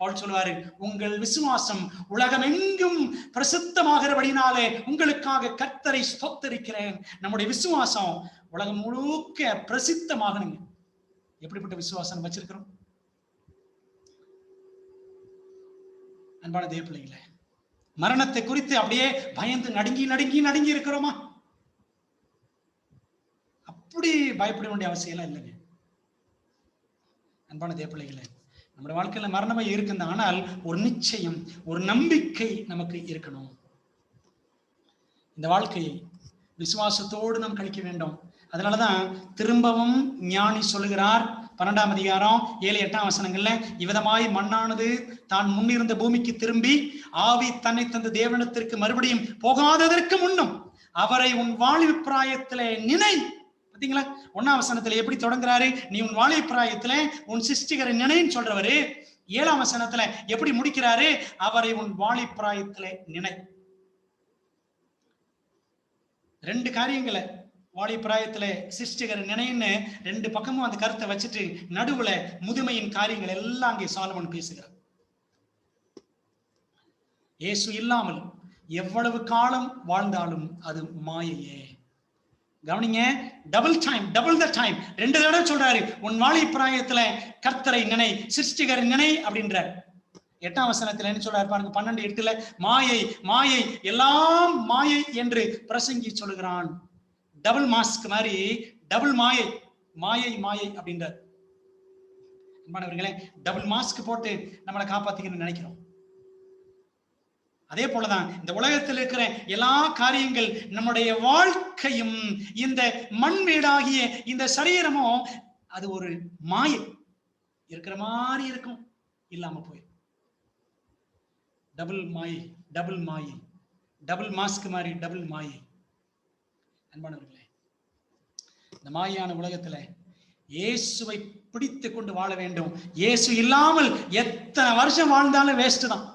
A: பவுல் சொல்லுவாரு, உங்கள் விசுவாசம் உலகம் எங்கும் பிரசித்தமாகிறபடினாலே உங்களுக்காக கர்த்தரை ஸ்தோத்தரிக்கிறேன். நம்முடைய விசுவாசம் உலகம் முழுக்க பிரசித்தமாகணுங்க. எப்படிப்பட்ட விசுவாசம் வச்சிருக்கிறோம்? அன்பான தேவ பிள்ளைகளே, மரணத்தை குறித்து அப்படியே பயந்து நடுங்கி இருக்கிறோமா? அப்படி பயப்பட வேண்டிய அவசியம் எல்லாம் இல்லைங்க. அன்பான தேவ பிள்ளைகளே, நம்முடைய வாழ்க்கையில மரணமே இருக்குங்க. ஆனால் ஒரு நிச்சயம், ஒரு நம்பிக்கை நமக்கு இருக்கணும். இந்த வாழ்க்கையை விசுவாசத்தோடு நாம் கழிக்க வேண்டும். அதனாலதான் திரும்பவும் ஞானி சொல்லுகிறார், 12ஆம் அதிகாரம் 7-8 வசனங்கள்ல, இவ்விதமாய் மண்ணானது தான் முன்னிருந்த பூமிக்கு திரும்பி ஆவி தன்னை தந்த தேவனிடத்திற்கு மறுபடியும் போகாததற்கு முன்னும் அவரை உன் வாழ்வு பிராயத்திலே நினை. பாத்தீங்களா? 1ஆம் வசனத்துல எப்படி தொடங்குறாரு? நீ உன் வாலிப பிராயத்துல உன் சிருஷ்டிகரை நினைன்னு சொல்றவரு 7ஆம் வசனத்துல எப்படி முடிக்கிறாரு? அவரை உன் வாலிப பிராயத்துல நினை. 2 காரியங்களை வாலிப பிராயத்துல சிருஷ்டிகரை நினைன்னு 2 பக்கமும் அந்த கருத்தை வச்சுட்டு நடுவுல முதுமையின் காரியங்கள் எல்லாம் அங்கே சாலமன் பேசுகிறார். இயேசு இல்லாமல் எவ்வளவு காலம் வாழ்ந்தாலும் அது மாயையே. கவனிங்க, டபுள் த டைம் 2 தடவை சொல்றாரு, உன் வாலிப பிராயத்துல கர்த்தரை நினை, சிருஷ்டிகரை நினை அப்படின்றார். 8ஆம் வசனத்துல என்ன சொல்றாரு பாருங்க, 12:8 மாயை மாயை எல்லாம் மாயை என்று பிரசங்கி சொல்லுகிறான். டபுள் மாஸ்க் மாதிரி டபுள் மாயை மாயை மாயை அப்படின்றார். அன்பானவர்களே, டபுள் மாஸ்க் போட்டு நம்மளை காப்பாத்திக்கணும்னு நினைக்கிறோம். அதே போலதான் இந்த உலகத்தில் இருக்கிற எல்லா காரியங்கள், நம்முடைய வாழ்க்கையும் இந்த மண் வீடாகிய இந்த சரீரமும் அது ஒரு மாயை. இருக்கிற மாதிரி இருக்கும், இல்லாம போயிடும். டபுள் மாயை, டபுள் மாயை, டபுள் மாஸ்க் மாதிரி டபுள் மாயை. அன்பானவர்களே, இந்த மாயான உலகத்துல இயேசுவை பிடித்து கொண்டு வாழ வேண்டும். இயேசு இல்லாமல் எத்தனை வருஷம் வாழ்ந்தாலும் வேஸ்ட் தான்.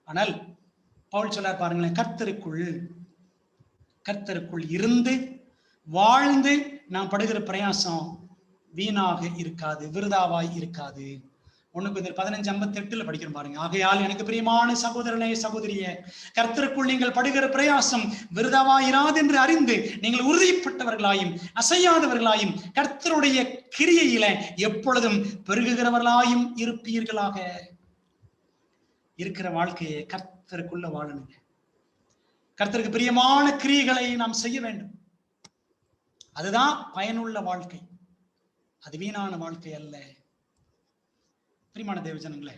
A: ஆனால் பவுல் சொல்லார் பாருங்களேன், கர்த்தருக்குள் இருந்து வாழ்ந்து நாம் படுகிற பிரயாசம் வீணாக இருக்காது, விருதாவாய் இருக்காது. 1 Corinthians 15:58 படிக்கிறோம் பாருங்க. ஆகையால் எனக்கு பிரியமான சகோதரனே சகோதரியே, கர்த்தருக்குள் நீங்கள் படுகிற பிரயாசம் விருதாவாயிராது என்று அறிந்து நீங்கள் உறுதிப்பட்டவர்களாயும் அசையாதவர்களாயும் கர்த்தருடைய கிரியையில எப்பொழுதும் பெருகுகிறவர்களாயும் இருப்பீர்களாக. இருக்கிற வாழ்க்கையை கர்த்தருக்குள்ள வாழணுங்க. கர்த்தருக்கு பிரியமான கிரியைகளை நாம் செய்ய வேண்டும். அதுதான் பயனுள்ள வாழ்க்கை, அது வீணான வாழ்க்கை அல்ல. பிரியமான தேவஜனங்களே,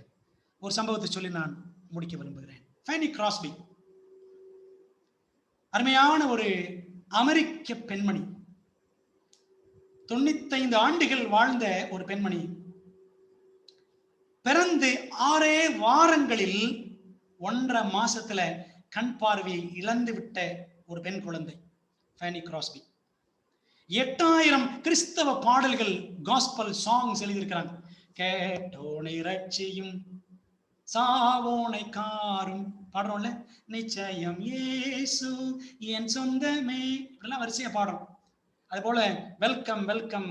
A: ஒரு சம்பவத்தை சொல்லி நான் முடிக்க விரும்புகிறேன். ஃபேனி கிராஸ்பி அருமையான ஒரு அமெரிக்க பெண்மணி, 95 ஆண்டுகள் வாழ்ந்த ஒரு பெண்மணி. பிறந்து 6 வாரங்களில் 1.5 மாசத்துல கண் பார்வையை இழந்து விட்ட ஒரு பெண் குழந்தை ஃபேனி கிராஸ்பி. 8000 கிறிஸ்தவ பாடல்கள், காஸ்பல் சாங்ஸ் எழுதியிருக்கிறாங்க. கேட்டோனை ரட்சியும் சாவோனை காரும் பாடுறோம்ல, நிச்சயம் இயேசு என் சொந்தமே, இப்படிலாம் வரிசையா பாடுறோம். அது போல வெல்கம் வெல்கம்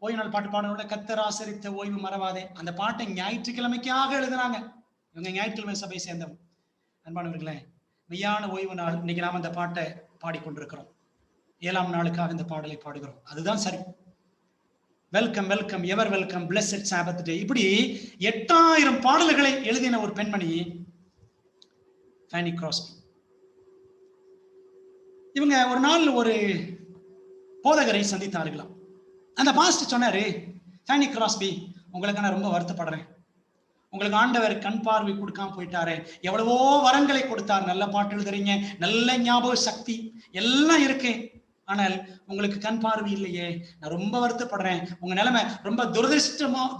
A: ஓய்வு நாள் பாட்டு பாடுறோம்ல, கர்த்தர் ஆசரித்த ஓய்வு மறவாதே, அந்த பாட்டை ஞாயிற்றுக்கிழமைக்காக எழுதுனாங்க. இவங்க ஞாயிற்றுக்கிழமை சபை சேர்ந்தவங்க. அன்பானவர்களே, மெய்யான ஓய்வு நாள் இன்னைக்கு நாம அந்த பாட்டை பாடிக்கொண்டிருக்கிறோம். 7ஆம் நாளுக்காக இந்த பாடலை பாடுகிறோம். அதுதான் சரி. வெல்கம் வெல்கம் எவர் வெல்கம் பிளெஸட் சாபத் டே, இப்படி 8000 பாடல்களை எழுதின ஒரு பெண்மணி ஃபேனி கிராஸ்பி. இவங்க ஒரு நாள் ஒரு போதகரை சந்தித்தார்களாம். அந்த பாஸ்டர் சொன்னாரு, ஃபேனி கிராஸ்பி, உங்களுக்கு நான் ரொம்ப வருத்தப்படுறேன். உங்களுக்கு ஆண்டவர் கண் பார்வை கொடுக்காம போயிட்டாரு. எவ்வளவோ வரங்களை கொடுத்தார், நல்ல பாட்டு எழுதுறீங்க, நல்ல ஞாபக சக்தி எல்லாம் இருக்கு, ஆனால் உங்களுக்கு கண் பார்வை இல்லையே, நான் ரொம்ப வருத்தப்படுறேன். உங்க நிலைமை ரொம்ப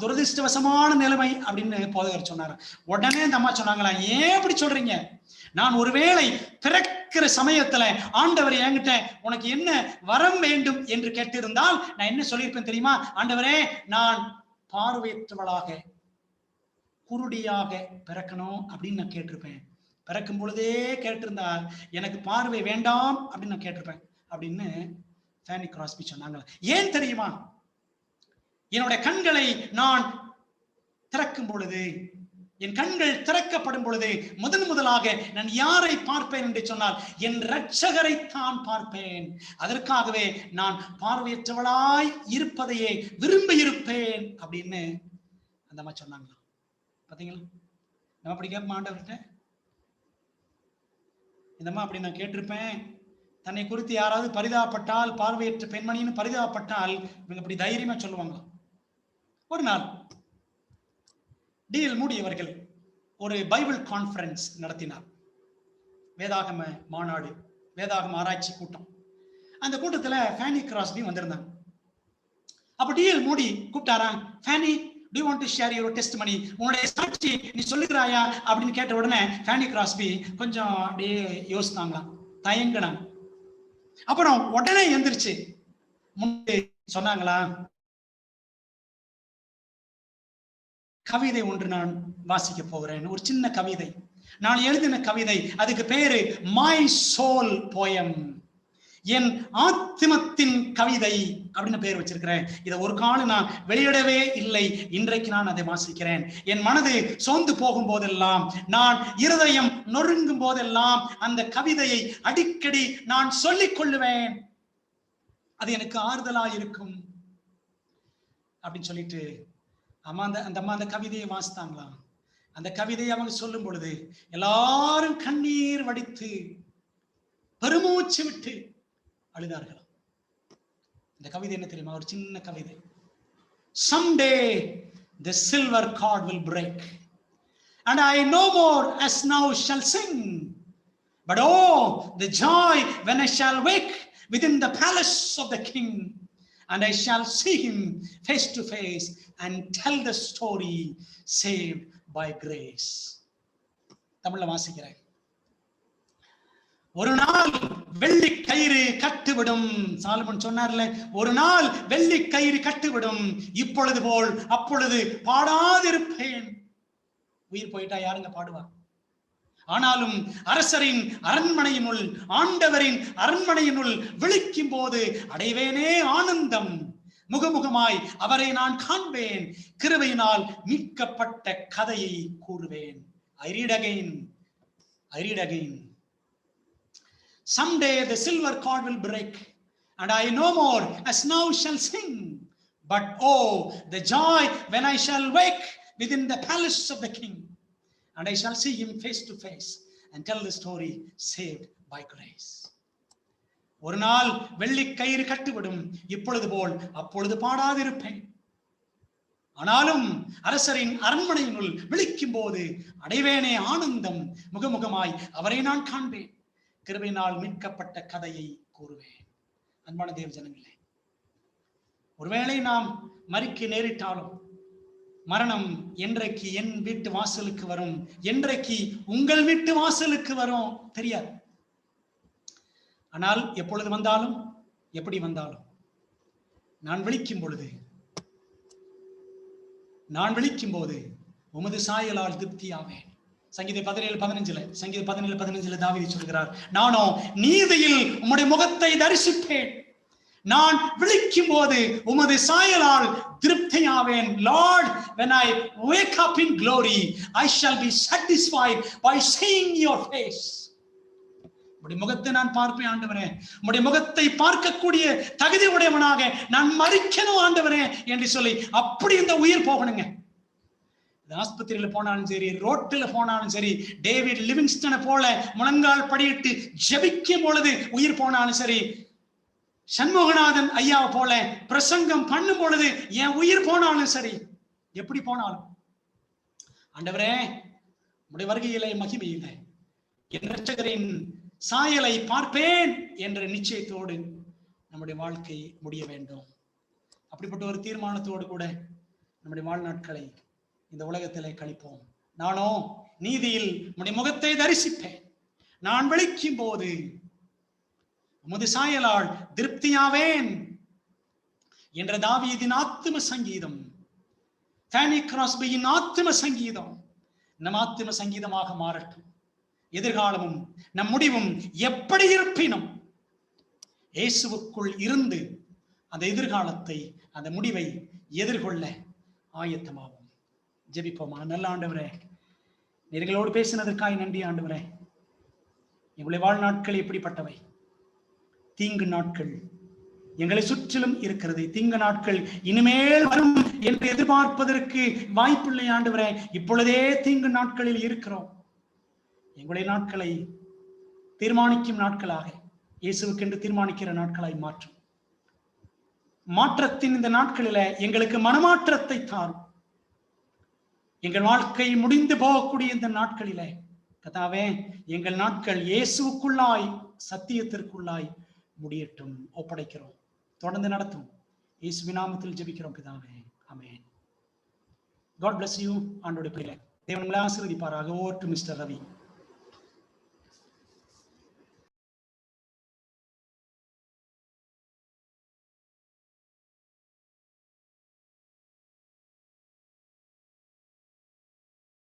A: துரதிருஷ்டவசமான நிலைமை அப்படின்னு போதகர் சொன்னாரு. உடனே இந்த அம்மா சொன்னாங்களா, ஏன் இப்படி சொல்றீங்க? நான் ஒருவேளை பிறக்கிற சமயத்துல ஆண்டவர் என்கிட்ட உனக்கு என்ன வரம் வேண்டும் என்று கேட்டிருந்தால் நான் என்ன சொல்லியிருப்பேன் தெரியுமா? ஆண்டவரே, நான் பார்வையற்றவளாக குருடியாக பிறக்கணும் அப்படின்னு நான் கேட்டிருப்பேன். பிறக்கும் பொழுதே கேட்டிருந்தால் எனக்கு பார்வை வேண்டாம் அப்படின்னு நான் கேட்டிருப்பேன் அப்படின்னு ஃபேனி கிராஸ்பி சொன்னாங்க. ஏன் தெரியுமா? என்னுடைய கண்களை நான் திறக்கும் பொழுது, என் கண்கள் திறக்கப்படும் பொழுது முதலாக நான் யாரை பார்ப்பேன் என்று சொன்னால் என் இரட்சகரை தான் பார்ப்பேன். அதற்காகவே நான் பார்வையற்றவளாய் இருப்பதையே விரும்பி இருப்பேன் அப்படின்னு அந்த அம்மா சொன்னாங்களா. பாத்தீங்களா? நம்ம அப்படி கேட்போம் ஆண்டவர்கிட்ட. இந்த அம்மா அப்படி நான் கேட்டிருப்பேன். தன்னை குறித்து யாராவது பரிதாபப்பட்டால், பார்வையற்ற பெண்மணின்னு பரிதாபப்பட்டால் இவங்க அப்படி தைரியமா சொல்லுவாங்க. ஒரு நாள் D.L. மூடி அவர்கள் ஒரு பைபிள் கான்ஃபரன்ஸ் நடத்தினார். வேதாகம மாநாடு, வேதாகம ஆராய்ச்சி கூட்டம். அந்த கூட்டத்துல ஃபேனி கிராஸ்பி வந்திருந்தாங்க. அப்ப D.L. மூடி கூப்பிட்டாரா, pheni, do you want to share your testimony? உன்னுடைய சாட்சி நீ சொல்லுகிறாயா அப்படின்னு கேட்ட உடனே ஃபேனி கிராஸ்பி கொஞ்சம் அப்படியே யோசித்தாங்களாம், தயங்கினாங்க. அப்புறம் உடனே எந்திரிச்சு முன்னே சொன்னாங்களா, கவிதை ஒன்று நான் வாசிக்க போகிறேன். ஒரு சின்ன கவிதை, நான் எழுதின கவிதை. அதுக்கு பேரு மை சோல் போயம், என் ஆத்மத்தின் கவிதை அப்படின்னு பெயர் வச்சிருக்கிறேன். இதை ஒரு காலம் நான் வெளியிடவே இல்லை. இன்றைக்கு நான் அதை வாசிக்கிறேன். என் மனது சோர்ந்து போகும் போதெல்லாம், நான் இருதயம் நொறுங்கும் போதெல்லாம் அந்த கவிதையை அடிக்கடி நான் சொல்லிக் கொள்ளுவேன். அது எனக்கு ஆறுதலா இருக்கும் அப்படின்னு சொல்லிட்டு அந்த அம்மா அந்த கவிதையை வாசித்தாங்களாம். அந்த கவிதையை அவங்க சொல்லும் பொழுது எல்லாரும் கண்ணீர் வடித்து பெருமூச்சு விட்டு அழுதார்களாம். இந்த கவிதை என்ன தெரியுமா? ஒரு சின்ன கவிதை. Someday the silver cord will break and I no more as now shall sing, but oh the joy when I shall wake within the palace of the king and I shall see him face to face and tell the story saved by grace. தமிழ்ல வாசிக்கிறேன். ஒரு நாள் வெள்ளி கயிறு கட்டுவிடும். சாலமன் சொன்னார்ல, ஒரு நாள் வெள்ளி கயிறு கட்டுவிடும், இப்பொழுது போல் அப்பொழுது பாடாதிருப்பேன். உயிர் போயிட்டா யாருங்க பாடுவா? ஆனாலும் அரசரின் அரண்மனையினுள், ஆண்டவரின் அரண்மனையினுள் விழிக்கும் போது அடைவேனே ஆனந்தம். முகமுகமாய் அவரை நான் காண்பேன், கிருபையினால் மீட்கப்பட்ட கதையை கூறுவேன். I read again. Someday the silver cord will break and I no more as now shall sing, but oh the joy when I shall wake within the palace of the king and I shall see him face to face and tell the story saved by grace. ஒரு நாள் வெள்ளி கயிறு கட்டுவிடும், இப்பொழுது போல் அப்பொழுது பாடாதிருப்பேன். ஆனாலும் அரசரின் அரண்மனையினுள் விழிக்கும் போது அடைவேனே ஆனந்தம். முகமுகமாய் அவரை நான் காண்பேன், கிருபையினால் மீட்கப்பட்ட கதையை கூறுவேன். அன்பான தேவ ஜனங்களே, ஒருவேளை நாம் மரிக்க நேரிட்டாலும், மரணம் என்றைக்கு என் வீட்டு வாசலுக்கு வரும், என்றைக்கு உங்கள் வீட்டு வாசலுக்கு வரும் தெரியாது. ஆனால் எப்பொழுது வந்தாலும், எப்படி வந்தாலும், நான் விழிக்கும் போது உமது சாயலால் திருப்தியாவேன். சங்கீதம் 17:15 தாவீது சொல்கிறார், நானோ நீதியில் உம்முடைய முகத்தை தரிசிப்பேன், நான் விழிக்கும் போது உமது சாயலால் திருப்தியாவேன். Lord, when I wake up in glory, I shall be satisfied by seeing your face. உம்முடைய முகத்தை நான் பார்ப்பேன் ஆண்டவரே, உம்முடைய முகத்தை பார்க்கக்கூடிய தகுதி உடையவனாக நான் மரிக்கணும் ஆண்டவரே என்று சொல்லி அப்படி இந்த உயிர் போகணுங்க. ஆஸ்பத்திரியில போனாலும் சரி, ரோட்டில் போனாலும் சரி, டேவிட் லிவிங்ஸ்டனை போல முழங்கால் படியிட்டு ஜெபிக்கும் பொழுது உயிர் போனாலும் சரி, சண்முகநாதன் ஐயாவை போல பிரசங்கம் பண்ணும் பொழுது என் உயிர் போனாலும் சரி, எப்படி போனாலும் ஆண்டவரே உம்முடைய வருகையிலே மகிமையிலே என் இரட்சகரின் சாயலை பார்ப்பேன் என்ற நிச்சயத்தோடு நம்முடைய வாழ்க்கை முடிய வேண்டும். அப்படிப்பட்ட ஒரு தீர்மானத்தோடு கூட நம்முடைய வாழ்நாட்களை இந்த உலகத்திலே கழிப்போம். நானோ நீதியில் உம்முடைய முகத்தை தரிசிப்பேன், நான் விழிக்கும் போது உமது சாயலால் திருப்தியாவேன் என்ற தாவீதின் ஆத்தும சங்கீதம், ஃபேனி கிராஸ்பியின் ஆத்தும சங்கீதம் நம் ஆத்தும சங்கீதமாக மாறட்டும். எதிர்காலமும் நம் முடிவும் எப்படி இருப்பினும் இயேசுவுக்குள் இருந்து அந்த எதிர்காலத்தை, அந்த முடிவை எதிர்கொள்ள ஆயத்தமாகும். ஜெபிப்போமா. நல்ல ஆண்டவரே, நீங்களோடு பேசினதற்காய் நன்றி ஆண்டவரே. எங்களுடைய வாழ்நாட்கள் எப்படிப்பட்டவை? தீங்கு நாட்கள் எங்களை சுற்றிலும் இருக்கிறது. தீங்கு நாட்கள் இனிமேல் வரும் என்று எதிர்பார்ப்பதற்கு வாய்ப்பில்லை ஆண்டவரே. இப்பொழுதே தீங்கு நாட்களில் இருக்கிறோம். எங்களுடைய நாட்களை தீர்மானிக்கும் நாட்களாக, இயேசுவுக்கென்று தீர்மானிக்கிற நாட்களாய் மாற்றும். மாற்றத்தின் இந்த நாட்களில எங்களுக்கு மனமாற்றத்தை தாரும். எங்கள் வாழ்க்கை முடிந்து போகக்கூடிய இந்த நாட்களிலே கர்த்தாவே, எங்கள் நாட்கள் இயேசுவுக்குள்ளாய், சத்தியத்திற்குள்ளாய் முடியட்டும். ஒப்படைக்கிறோம். தொடர்ந்து நடத்தும். இயேசுவின் நாமத்தில் ஜெபிக்கிறோம் பிதாவே. ஆமென். God bless you. ஆண்டவருடைய பிள்ளைகளே, தேவன் உங்களை ஆசீர்வதிப்பாராக. Over to mister Ravi.